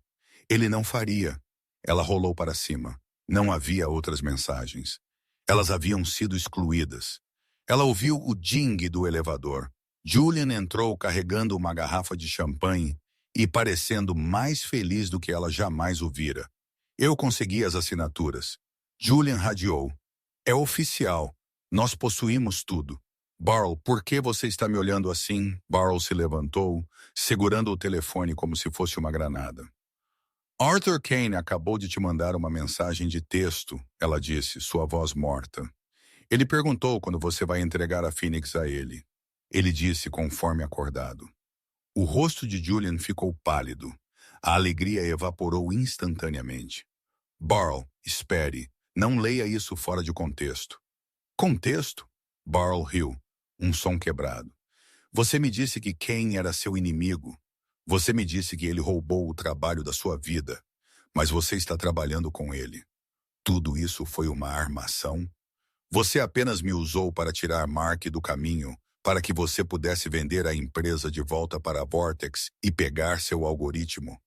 Ele não faria. Ela rolou para cima. Não havia outras mensagens. Elas haviam sido excluídas. Ela ouviu o ding do elevador. Julian entrou carregando uma garrafa de champanhe e parecendo mais feliz do que ela jamais o vira. Eu consegui as assinaturas. Julian radiou. É oficial. Nós possuímos tudo. Barl, por que você está me olhando assim? Barl se levantou, segurando o telefone como se fosse uma granada. Arthur Kane acabou de te mandar uma mensagem de texto, ela disse, sua voz morta. Ele perguntou quando você vai entregar a Phoenix a ele. Ele disse conforme acordado. O rosto de Julian ficou pálido. A alegria evaporou instantaneamente. Barl, espere. Não leia isso fora de contexto. Contexto? Barl riu. Um som quebrado. Você me disse que Kane era seu inimigo. Você me disse que ele roubou o trabalho da sua vida. Mas você está trabalhando com ele. Tudo isso foi uma armação? Você apenas me usou para tirar Mark do caminho, para que você pudesse vender a empresa de volta para a Vortex e pegar seu algoritmo.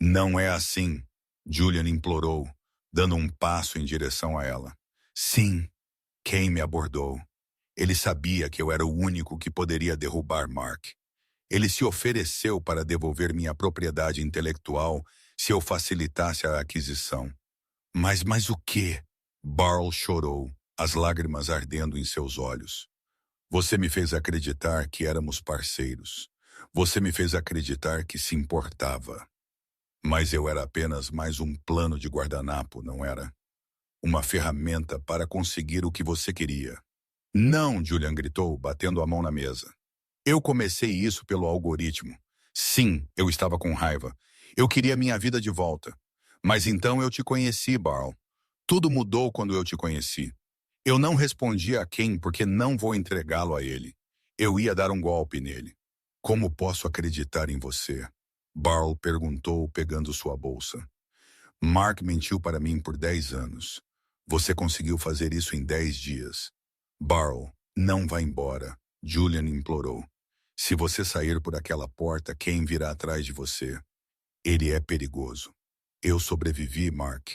Não é assim, Julian implorou, dando um passo em direção a ela. Sim, Kane me abordou. Ele sabia que eu era o único que poderia derrubar Mark. Ele se ofereceu para devolver minha propriedade intelectual se eu facilitasse a aquisição. Mas o quê? Barl chorou, as lágrimas ardendo em seus olhos. Você me fez acreditar que éramos parceiros. Você me fez acreditar que se importava. Mas eu era apenas mais um plano de guardanapo, não era? Uma ferramenta para conseguir o que você queria. Não, Julian gritou, batendo a mão na mesa. Eu comecei isso pelo algoritmo. Sim, eu estava com raiva. Eu queria minha vida de volta. Mas então eu te conheci, Barl. Tudo mudou quando eu te conheci. Eu não respondi a Kane porque não vou entregá-lo a ele. Eu ia dar um golpe nele. Como posso acreditar em você? Barl perguntou, pegando sua bolsa. Mark mentiu para mim por 10 anos. Você conseguiu fazer isso em 10 dias. Barl, não vá embora, Julian implorou. Se você sair por aquela porta, Kane virá atrás de você. Ele é perigoso. Eu sobrevivi, Mark.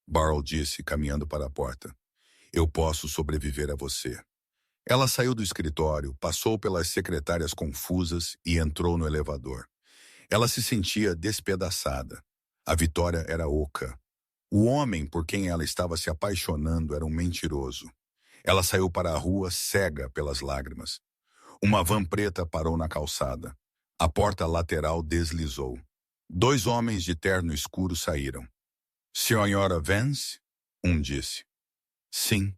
Barl disse, caminhando para a porta. Eu posso sobreviver a você. Ela saiu do escritório, passou pelas secretárias confusas e entrou no elevador. Ela se sentia despedaçada. A Vitória era oca. O homem por quem ela estava se apaixonando era um mentiroso. Ela saiu para a rua cega pelas lágrimas. Uma van preta parou na calçada. A porta lateral deslizou. 2 homens de terno escuro saíram. Senhora Vance? Um disse. Sim.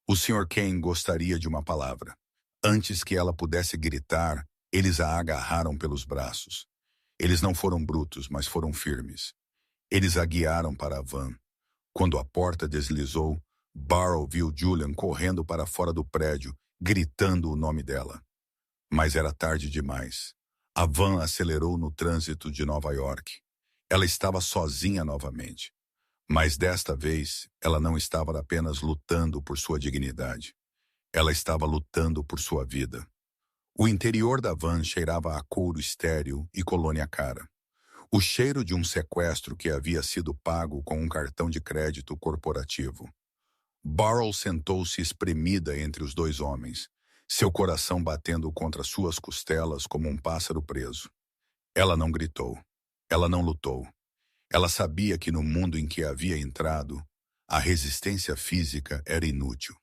O Sr. Kane gostaria de uma palavra. Antes que ela pudesse gritar, eles a agarraram pelos braços. Eles não foram brutos, mas foram firmes. Eles a guiaram para a van. Quando a porta deslizou, Barrow viu Julian correndo para fora do prédio, gritando o nome dela. Mas era tarde demais. A van acelerou no trânsito de Nova York. Ela estava sozinha novamente. Mas desta vez, ela não estava apenas lutando por sua dignidade. Ela estava lutando por sua vida. O interior da van cheirava a couro estéril e colônia cara. O cheiro de um sequestro que havia sido pago com um cartão de crédito corporativo. Burrell sentou-se espremida entre os dois homens, seu coração batendo contra suas costelas como um pássaro preso. Ela não gritou. Ela não lutou. Ela sabia que no mundo em que havia entrado, a resistência física era inútil.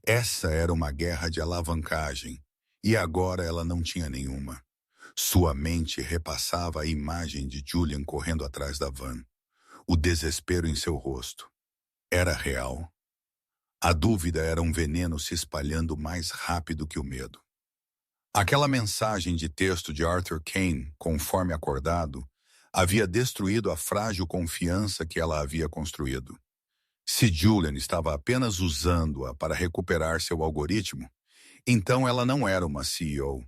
Essa era uma guerra de alavancagem, e agora ela não tinha nenhuma. Sua mente repassava a imagem de Julian correndo atrás da van. O desespero em seu rosto. Era real. A dúvida era um veneno se espalhando mais rápido que o medo. Aquela mensagem de texto de Arthur Kane, conforme acordado, havia destruído a frágil confiança que ela havia construído. Se Julian estava apenas usando-a para recuperar seu algoritmo, então ela não era uma CEO.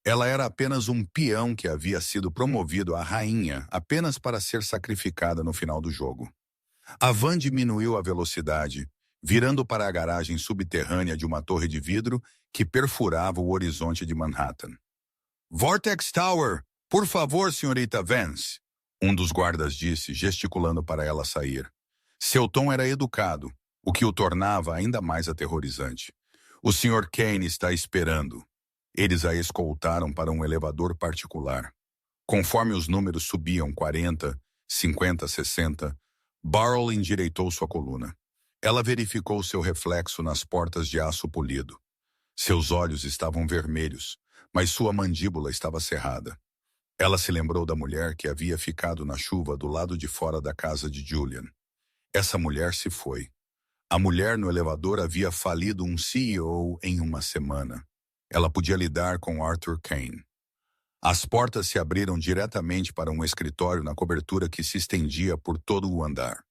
Ela era apenas um peão que havia sido promovido a rainha apenas para ser sacrificada no final do jogo. A van diminuiu a velocidade, virando para a garagem subterrânea de uma torre de vidro que perfurava o horizonte de Manhattan. "Vortex Tower! Por favor, senhorita Vance!" Um dos guardas disse, gesticulando para ela sair. Seu tom era educado, o que o tornava ainda mais aterrorizante. "O Sr. Kane está esperando." Eles a escoltaram para um elevador particular. Conforme os números subiam 40, 50, 60, Burrell endireitou sua coluna. Ela verificou seu reflexo nas portas de aço polido. Seus olhos estavam vermelhos, mas sua mandíbula estava cerrada. Ela se lembrou da mulher que havia ficado na chuva do lado de fora da casa de Julian. Essa mulher se foi. A mulher no elevador havia falido um CEO em uma semana. Ela podia lidar com Arthur Kane. As portas se abriram diretamente para um escritório na cobertura que se estendia por todo o andar.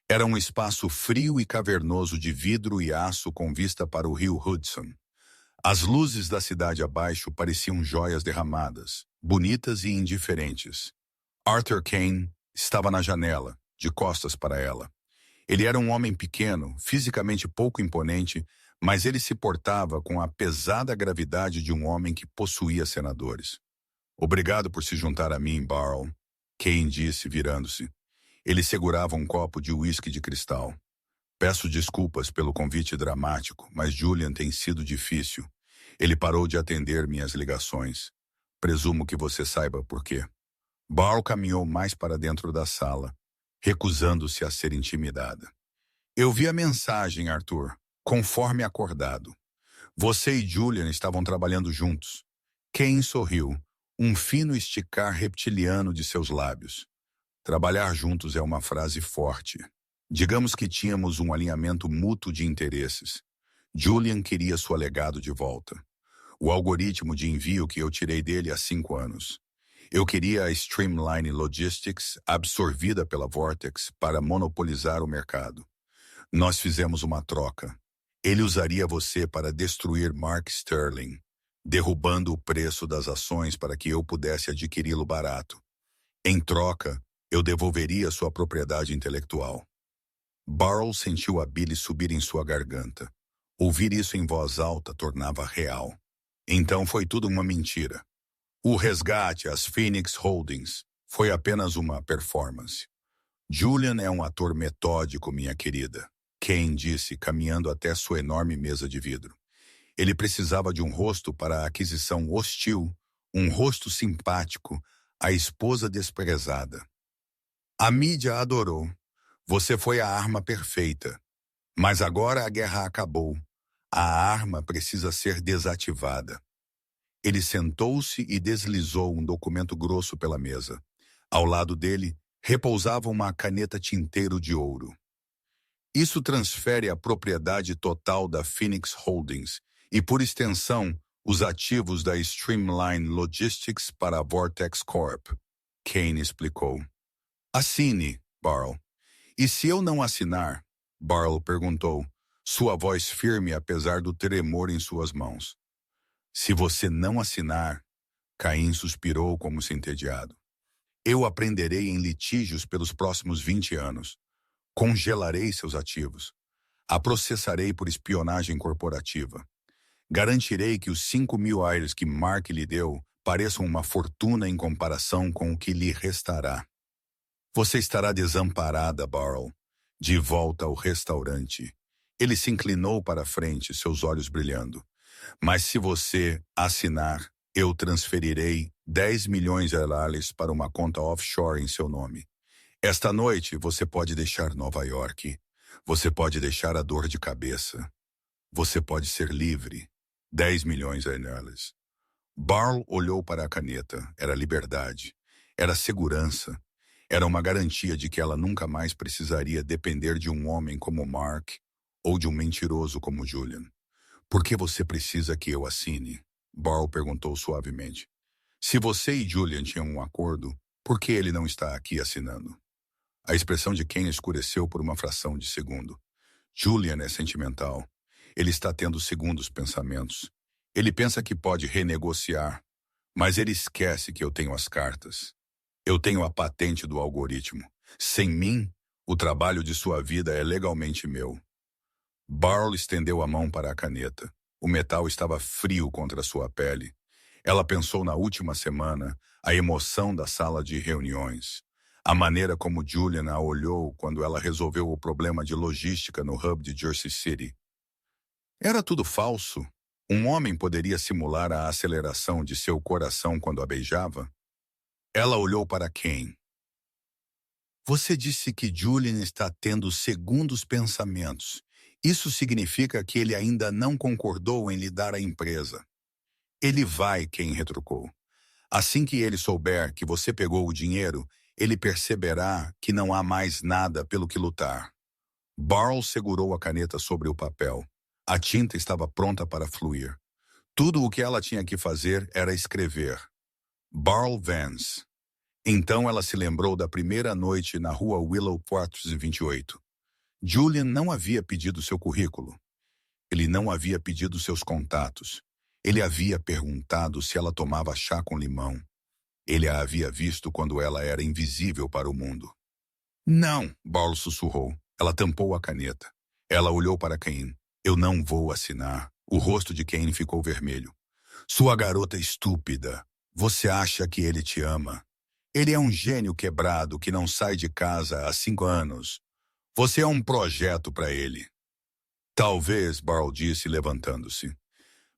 Era um espaço frio e cavernoso de vidro e aço com vista para o rio Hudson. As luzes da cidade abaixo pareciam joias derramadas, bonitas e indiferentes. Arthur Kane estava na janela, de costas para ela. Ele era um homem pequeno, fisicamente pouco imponente, mas ele se portava com a pesada gravidade de um homem que possuía senadores. "Obrigado por se juntar a mim, Burrell", Kane disse, virando-se. Ele segurava um copo de uísque de cristal. "Peço desculpas pelo convite dramático, mas Julian tem sido difícil. Ele parou de atender minhas ligações. Presumo que você saiba por quê." Burrell caminhou mais para dentro da sala, recusando-se a ser intimidada. "Eu vi a mensagem, Arthur, conforme acordado. Você e Julian estavam trabalhando juntos." Kane sorriu, um fino esticar reptiliano de seus lábios. "Trabalhar juntos é uma frase forte. Digamos que tínhamos um alinhamento mútuo de interesses. Julian queria seu legado de volta. O algoritmo de envio que eu tirei dele há 5 anos. Eu queria a Streamline Logistics absorvida pela Vortex para monopolizar o mercado. Nós fizemos uma troca. Ele usaria você para destruir Mark Sterling, derrubando o preço das ações para que eu pudesse adquiri-lo barato. Em troca, eu devolveria sua propriedade intelectual." Burrell sentiu a bile subir em sua garganta. Ouvir isso em voz alta tornava real. Então foi tudo uma mentira. O resgate às Phoenix Holdings foi apenas uma performance. "Julian é um ator metódico, minha querida", Kane disse, caminhando até sua enorme mesa de vidro. "Ele precisava de um rosto para a aquisição hostil, um rosto simpático, a esposa desprezada. A mídia adorou. Você foi a arma perfeita. Mas agora a guerra acabou. A arma precisa ser desativada." Ele sentou-se e deslizou um documento grosso pela mesa. Ao lado dele, repousava uma caneta tinteiro de ouro. "Isso transfere a propriedade total da Phoenix Holdings e, por extensão, os ativos da Streamline Logistics para a Vortex Corp", Kane explicou. "Assine, Burrell." "E se eu não assinar?" Burrell perguntou, sua voz firme apesar do tremor em suas mãos. "Se você não assinar," Caim suspirou como se entediado, "eu aprenderei em litígios pelos próximos 20 anos. Congelarei seus ativos. A processarei por espionagem corporativa. Garantirei que os 5.000 aires que Mark lhe deu pareçam uma fortuna em comparação com o que lhe restará. Você estará desamparada, Burrell, de volta ao restaurante, Ele se inclinou para a frente, seus olhos brilhando. Mas se você assinar, eu transferirei 10 milhões de dólares para uma conta offshore em seu nome. Esta noite você pode deixar Nova York. Você pode deixar a dor de cabeça. Você pode ser livre. 10 milhões de dólares. Barl olhou para a caneta. Era liberdade. Era segurança. Era uma garantia de que ela nunca mais precisaria depender de um homem como Mark ou de um mentiroso como Julian. Por que você precisa que eu assine? Barl perguntou suavemente. Se você e Julian tinham um acordo, por que ele não está aqui assinando? A expressão de Ken escureceu por uma fração de segundo. Julian é sentimental. Ele está tendo segundos pensamentos. Ele pensa que pode renegociar, mas ele esquece que eu tenho as cartas. Eu tenho a patente do algoritmo. Sem mim, o trabalho de sua vida é legalmente meu. Barl estendeu a mão para a caneta. O metal estava frio contra sua pele. Ela pensou na última semana, a emoção da sala de reuniões. A maneira como Julian a olhou quando ela resolveu o problema de logística no hub de Jersey City. Era tudo falso? Um homem poderia simular a aceleração de seu coração quando a beijava? Ela olhou para Ken. Você disse que Julian está tendo segundos pensamentos. Isso significa que ele ainda não concordou em lhe dar a empresa. Ele vai, Ken retrucou. Assim que ele souber que você pegou o dinheiro, ele perceberá que não há mais nada pelo que lutar. Barl segurou a caneta sobre o papel. A tinta estava pronta para fluir. Tudo o que ela tinha que fazer era escrever. Barl Vance. Então ela se lembrou da primeira noite na rua Willow 428. Julian não havia pedido seu currículo. Ele não havia pedido seus contatos. Ele havia perguntado se ela tomava chá com limão. Ele a havia visto quando ela era invisível para o mundo. Não, Barl sussurrou. Ela tampou a caneta. Ela olhou para Cain. Eu não vou assinar. O rosto de Cain ficou vermelho. Sua garota estúpida. Você acha que ele te ama? Ele é um gênio quebrado que não sai de casa há 5 anos. Você é um projeto para ele. Talvez, Barl disse, levantando-se.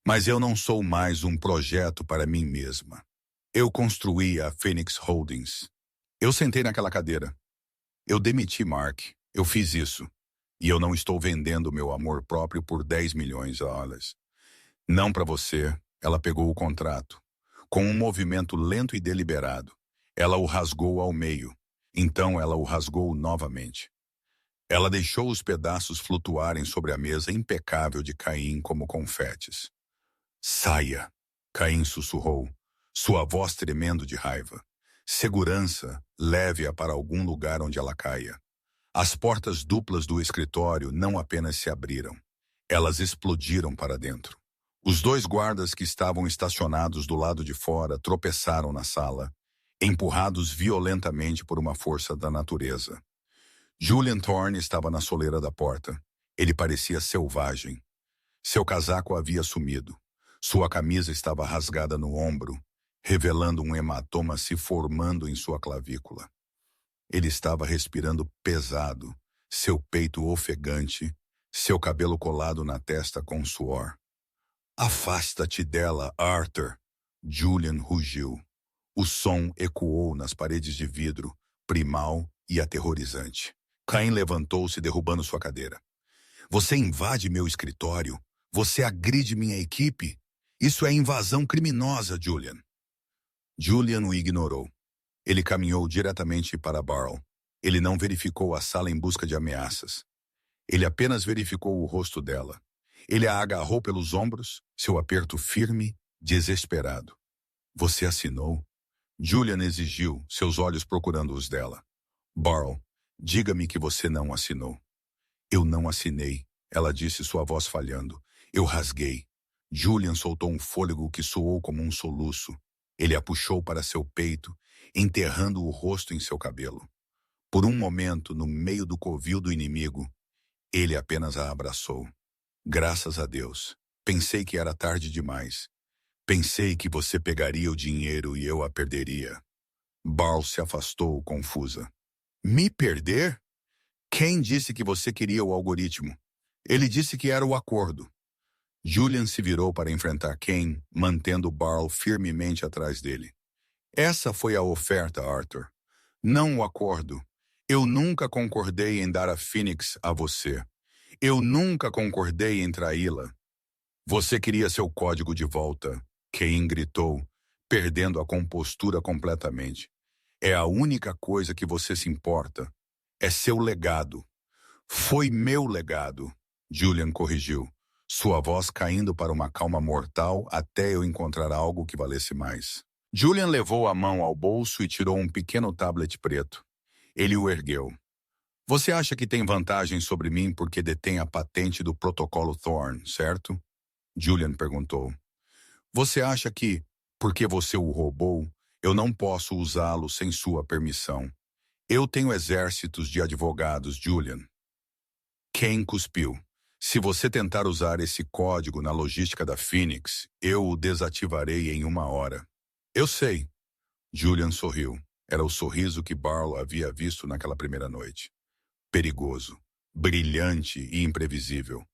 Mas eu não sou mais um projeto para mim mesma. Eu construí a Phoenix Holdings. Eu sentei naquela cadeira. Eu demiti Mark. Eu fiz isso. E eu não estou vendendo meu amor próprio por 10 milhões de dólares. Não para você. Ela pegou o contrato. Com um movimento lento e deliberado, ela o rasgou ao meio. Então ela o rasgou novamente. Ela deixou os pedaços flutuarem sobre a mesa impecável de Caim como confetes. Saia, Caim sussurrou, sua voz tremendo de raiva. Segurança, leve-a para algum lugar onde ela caia. As portas duplas do escritório não apenas se abriram, elas explodiram para dentro. Os 2 guardas que estavam estacionados do lado de fora tropeçaram na sala, empurrados violentamente por uma força da natureza. Julian Thorne estava na soleira da porta. Ele parecia selvagem. Seu casaco havia sumido. Sua camisa estava rasgada no ombro, revelando um hematoma se formando em sua clavícula. Ele estava respirando pesado, seu peito ofegante, seu cabelo colado na testa com suor. Afasta-te dela, Arthur! Julian rugiu. O som ecoou nas paredes de vidro, primal e aterrorizante. Caim levantou-se, derrubando sua cadeira. Você invade meu escritório? Você agride minha equipe? Isso é invasão criminosa, Julian. Julian o ignorou. Ele caminhou diretamente para Barl. Ele não verificou a sala em busca de ameaças. Ele apenas verificou o rosto dela. Ele a agarrou pelos ombros, seu aperto firme, desesperado. Você assinou? Julian exigiu, seus olhos procurando os dela. Barl, diga-me que você não assinou. Eu não assinei, ela disse, sua voz falhando. Eu rasguei. Julian soltou um fôlego que soou como um soluço. Ele a puxou para seu peito, enterrando o rosto em seu cabelo. Por um momento, no meio do covil do inimigo, ele apenas a abraçou. Graças a Deus. Pensei que era tarde demais. Pensei que você pegaria o dinheiro e eu a perderia. Barl se afastou, confusa. Me perder? Quem disse que você queria o algoritmo? Ele disse que era o acordo. Julian se virou para enfrentar Kane, mantendo Barl firmemente atrás dele. Essa foi a oferta, Arthur. Não o acordo. Eu nunca concordei em dar a Phoenix a você. Eu nunca concordei em traí-la. Você queria seu código de volta, Kane gritou, perdendo a compostura completamente. É a única coisa que você se importa. É seu legado. Foi meu legado, Julian corrigiu, sua voz caindo para uma calma mortal até eu encontrar algo que valesse mais. Julian levou a mão ao bolso e tirou um pequeno tablet preto. Ele o ergueu. Você acha que tem vantagem sobre mim porque detém a patente do protocolo Thorn, certo? Julian perguntou. Você acha que, porque você o roubou, eu não posso usá-lo sem sua permissão? Eu tenho exércitos de advogados, Julian. Kane cuspiu. Se você tentar usar esse código na logística da Phoenix, eu o desativarei em 1 hora. Eu sei. Julian sorriu. Era o sorriso que Barlow havia visto naquela primeira noite. Perigoso, brilhante e imprevisível.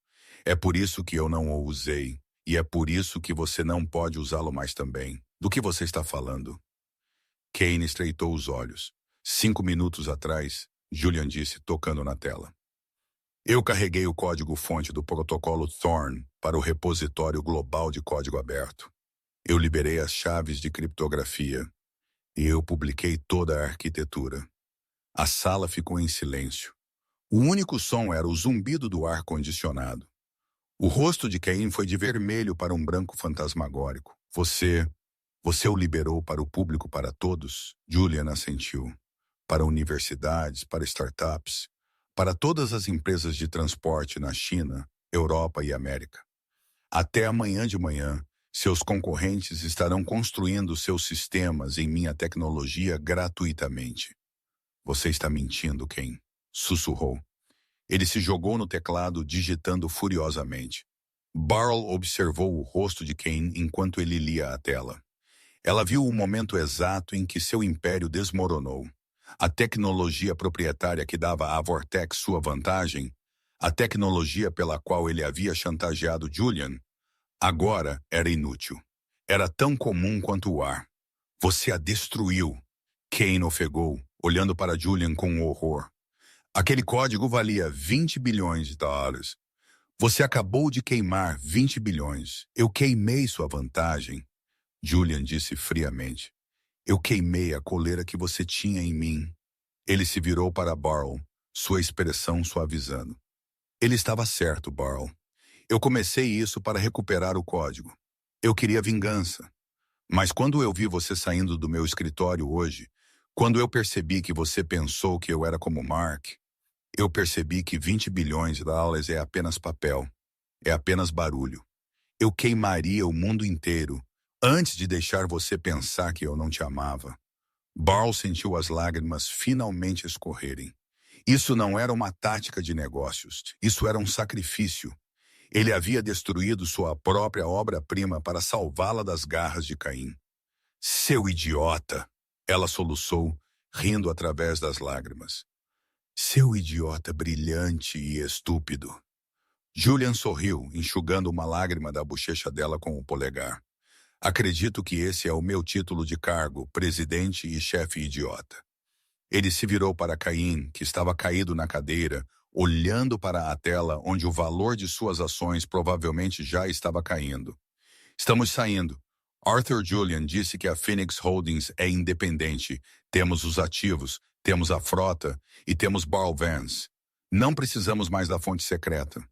É por isso que eu não o usei. E é por isso que você não pode usá-lo mais também. Do que você está falando? Kane estreitou os olhos. 5 minutos atrás, Julian disse, tocando na tela. Eu carreguei o código-fonte do protocolo Thorn para o repositório global de código aberto. Eu liberei as chaves de criptografia e eu publiquei toda a arquitetura. A sala ficou em silêncio. O único som era o zumbido do ar-condicionado. O rosto de Cain foi de vermelho para um branco fantasmagórico. Você o liberou para o público, para todos? Julian assentiu. Para universidades, para startups, para todas as empresas de transporte na China, Europa e América. Até amanhã de manhã, seus concorrentes estarão construindo seus sistemas em minha tecnologia gratuitamente. Você está mentindo, Ken, sussurrou. Ele se jogou no teclado, digitando furiosamente. Barl observou o rosto de Kane enquanto ele lia a tela. Ela viu o momento exato em que seu império desmoronou. A tecnologia proprietária que dava à Vortex sua vantagem, a tecnologia pela qual ele havia chantageado Julian, agora era inútil. Era tão comum quanto o ar. Você a destruiu. Kane ofegou, olhando para Julian com horror. Aquele código valia 20 bilhões de dólares. Você acabou de queimar 20 bilhões. Eu queimei sua vantagem. Julian disse friamente. Eu queimei a coleira que você tinha em mim. Ele se virou para Barl, sua expressão suavizando. Ele estava certo, Barl. Eu comecei isso para recuperar o código. Eu queria vingança. Mas quando eu vi você saindo do meu escritório hoje, quando eu percebi que você pensou que eu era como Mark, eu percebi que 20 bilhões de dólares é apenas papel. É apenas barulho. Eu queimaria o mundo inteiro antes de deixar você pensar que eu não te amava. Barl sentiu as lágrimas finalmente escorrerem. Isso não era uma tática de negócios. Isso era um sacrifício. Ele havia destruído sua própria obra-prima para salvá-la das garras de Caim. Seu idiota! Ela soluçou, rindo através das lágrimas. Seu idiota brilhante e estúpido. Julian sorriu, enxugando uma lágrima da bochecha dela com o polegar. Acredito que esse é o meu título de cargo, presidente e chefe idiota. Ele se virou para Caim, que estava caído na cadeira, olhando para a tela onde o valor de suas ações provavelmente já estava caindo. Estamos saindo. Arthur Julian disse que a Phoenix Holdings é independente. Temos os ativos, temos a frota e temos Barl Vance. Não precisamos mais da fonte secreta.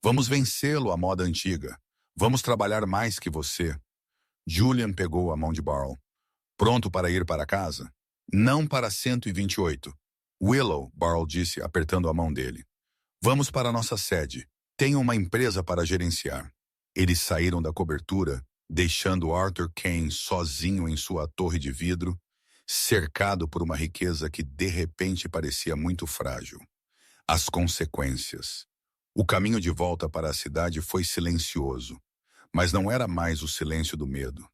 Vamos vencê-lo à moda antiga. Vamos trabalhar mais que você. Julian pegou a mão de Barl. Pronto para ir para casa? Não para 128. Willow, Barl disse, apertando a mão dele. Vamos para nossa sede. Tenho uma empresa para gerenciar. Eles saíram da cobertura, deixando Arthur Kane sozinho em sua torre de vidro, cercado por uma riqueza que de repente parecia muito frágil. As consequências. O caminho de volta para a cidade foi silencioso, mas não era mais o silêncio do medo.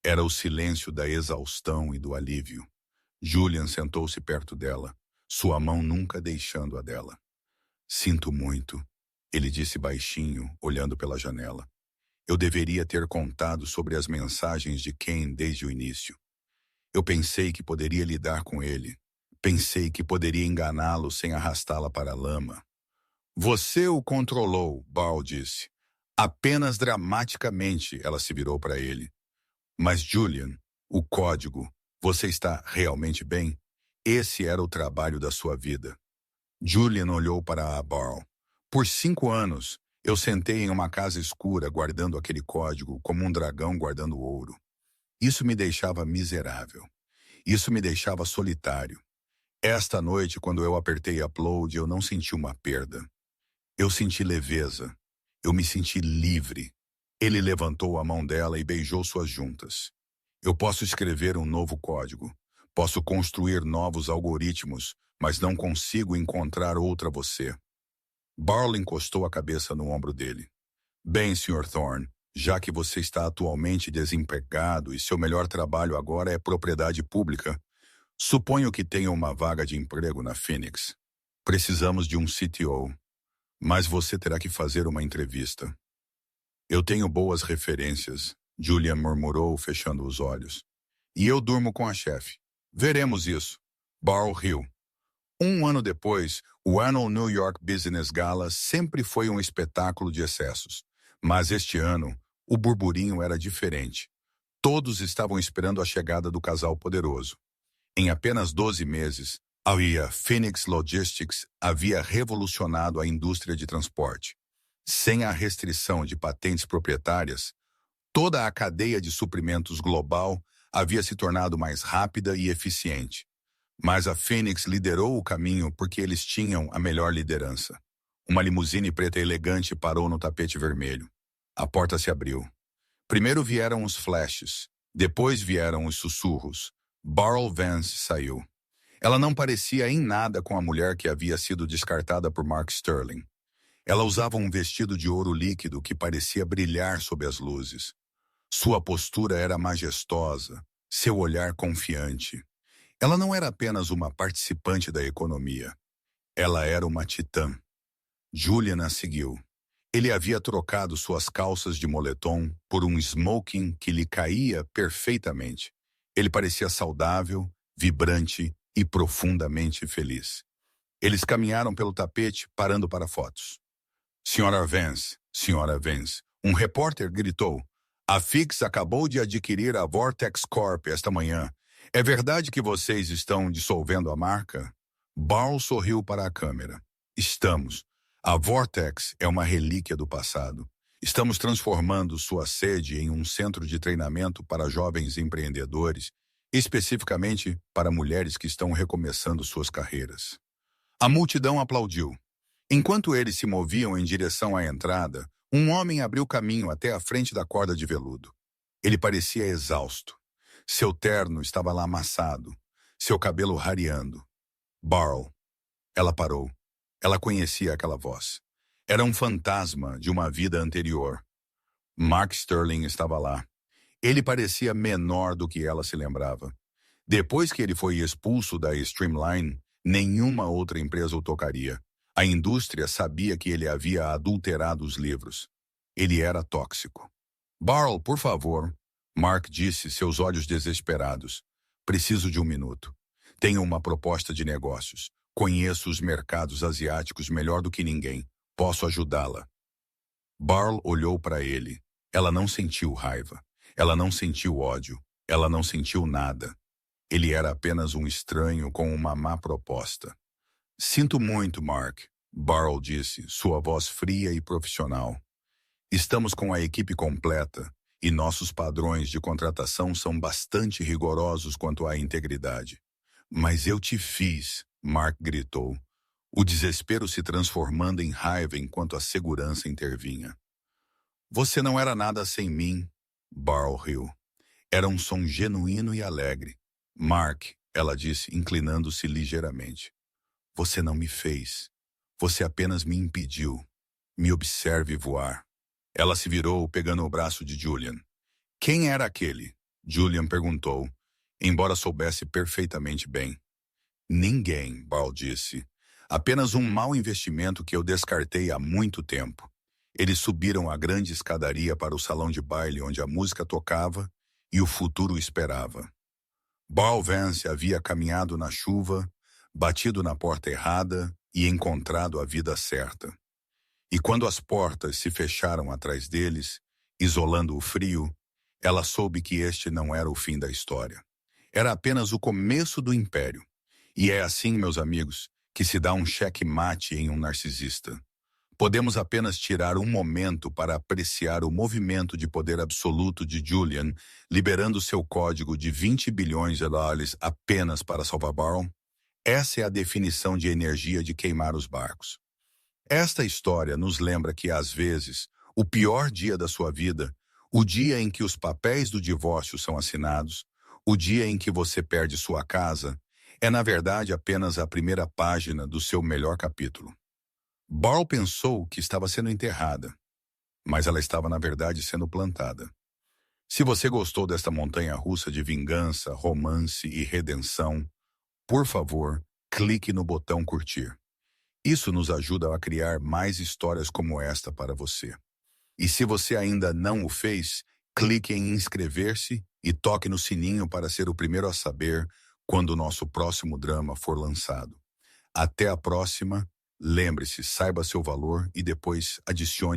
Era o silêncio da exaustão e do alívio. Julian sentou-se perto dela, sua mão nunca deixando a dela. Sinto muito. Ele disse baixinho, olhando pela janela. Eu deveria ter contado sobre as mensagens de Ken desde o início. Eu pensei que poderia lidar com ele. Pensei que poderia enganá-lo sem arrastá-la para a lama. Você o controlou, Barl disse. Apenas dramaticamente, ela se virou para ele. Mas Julian, o código, você está realmente bem? Esse era o trabalho da sua vida. Julian olhou para a Barl. Por 5 anos, eu sentei em uma casa escura guardando aquele código como um dragão guardando ouro. Isso me deixava miserável. Isso me deixava solitário. Esta noite, quando eu apertei upload, eu não senti uma perda. Eu senti leveza. Eu me senti livre. Ele levantou a mão dela e beijou suas juntas. Eu posso escrever um novo código. Posso construir novos algoritmos, mas não consigo encontrar outra você. Barl encostou a cabeça no ombro dele. Bem, Sr. Thorne, já que você está atualmente desempregado e seu melhor trabalho agora é propriedade pública, suponho que tenha uma vaga de emprego na Phoenix. Precisamos de um CTO, mas você terá que fazer uma entrevista. Eu tenho boas referências, Julian murmurou, fechando os olhos. E eu durmo com a chefe. Veremos isso. Barl riu. 1 ano depois, o Annual New York Business Gala sempre foi um espetáculo de excessos. Mas este ano, o burburinho era diferente. Todos estavam esperando a chegada do casal poderoso. Em apenas 12 meses, a Phoenix Logistics havia revolucionado a indústria de transporte. Sem a restrição de patentes proprietárias, toda a cadeia de suprimentos global havia se tornado mais rápida e eficiente. Mas a Phoenix liderou o caminho porque eles tinham a melhor liderança. Uma limusine preta elegante parou no tapete vermelho. A porta se abriu. Primeiro vieram os flashes, depois vieram os sussurros. Barl Vance saiu. Ela não parecia em nada com a mulher que havia sido descartada por Mark Sterling. Ela usava um vestido de ouro líquido que parecia brilhar sob as luzes. Sua postura era majestosa, seu olhar confiante. Ela não era apenas uma participante da economia. Ela era uma titã. Julian a seguiu. Ele havia trocado suas calças de moletom por um smoking que lhe caía perfeitamente. Ele parecia saudável, vibrante e profundamente feliz. Eles caminharam pelo tapete, parando para fotos. Senhora Vance, um repórter gritou. A Fix acabou de adquirir a Vortex Corp esta manhã. É verdade que vocês estão dissolvendo a marca? Barl sorriu para a câmera. Estamos. A Vortex é uma relíquia do passado. Estamos transformando sua sede em um centro de treinamento para jovens empreendedores, especificamente para mulheres que estão recomeçando suas carreiras. A multidão aplaudiu. Enquanto eles se moviam em direção à entrada, um homem abriu caminho até a frente da corda de veludo. Ele parecia exausto. Seu terno estava lá amassado, seu cabelo rareando. Barl. Ela parou. Ela conhecia aquela voz. Era um fantasma de uma vida anterior. Mark Sterling estava lá. Ele parecia menor do que ela se lembrava. Depois que ele foi expulso da Streamline, nenhuma outra empresa o tocaria. A indústria sabia que ele havia adulterado os livros. Ele era tóxico. Barl, por favor, Mark disse, seus olhos desesperados. Preciso de 1 minuto. Tenho uma proposta de negócios. Conheço os mercados asiáticos melhor do que ninguém. Posso ajudá-la. Barl olhou para ele. Ela não sentiu raiva. Ela não sentiu ódio. Ela não sentiu nada. Ele era apenas um estranho com uma má proposta. Sinto muito, Mark, Barl disse, sua voz fria e profissional. Estamos com a equipe completa e nossos padrões de contratação são bastante rigorosos quanto à integridade. Mas eu te fiz, Mark gritou, o desespero se transformando em raiva enquanto a segurança intervinha. Você não era nada sem mim, Barl riu. Era um som genuíno e alegre. Mark, ela disse, inclinando-se ligeiramente. Você não me fez. Você apenas me impediu. Me observe voar. Ela se virou, pegando o braço de Julian. Quem era aquele? Julian perguntou, embora soubesse perfeitamente bem. Ninguém, Barl disse. Apenas um mau investimento que eu descartei há muito tempo. Eles subiram a grande escadaria para o salão de baile onde a música tocava e o futuro esperava. Barl Vance havia caminhado na chuva, batido na porta errada e encontrado a vida certa. E quando as portas se fecharam atrás deles, isolando o frio, ela soube que este não era o fim da história. Era apenas o começo do império. E é assim, meus amigos, que se dá um checkmate em um narcisista. Podemos apenas tirar um momento para apreciar o movimento de poder absoluto de Julian, liberando seu código de 20 bilhões de dólares apenas para salvar Barl? Essa é a definição de energia de queimar os barcos. Esta história nos lembra que, às vezes, o pior dia da sua vida, o dia em que os papéis do divórcio são assinados, o dia em que você perde sua casa, é na verdade apenas a primeira página do seu melhor capítulo. Barl pensou que estava sendo enterrada, mas ela estava na verdade sendo plantada. Se você gostou desta montanha-russa de vingança, romance e redenção, por favor, clique no botão curtir. Isso nos ajuda a criar mais histórias como esta para você. E se você ainda não o fez, clique em inscrever-se e toque no sininho para ser o primeiro a saber quando o nosso próximo drama for lançado. Até a próxima. Lembre-se, saiba seu valor e depois adicione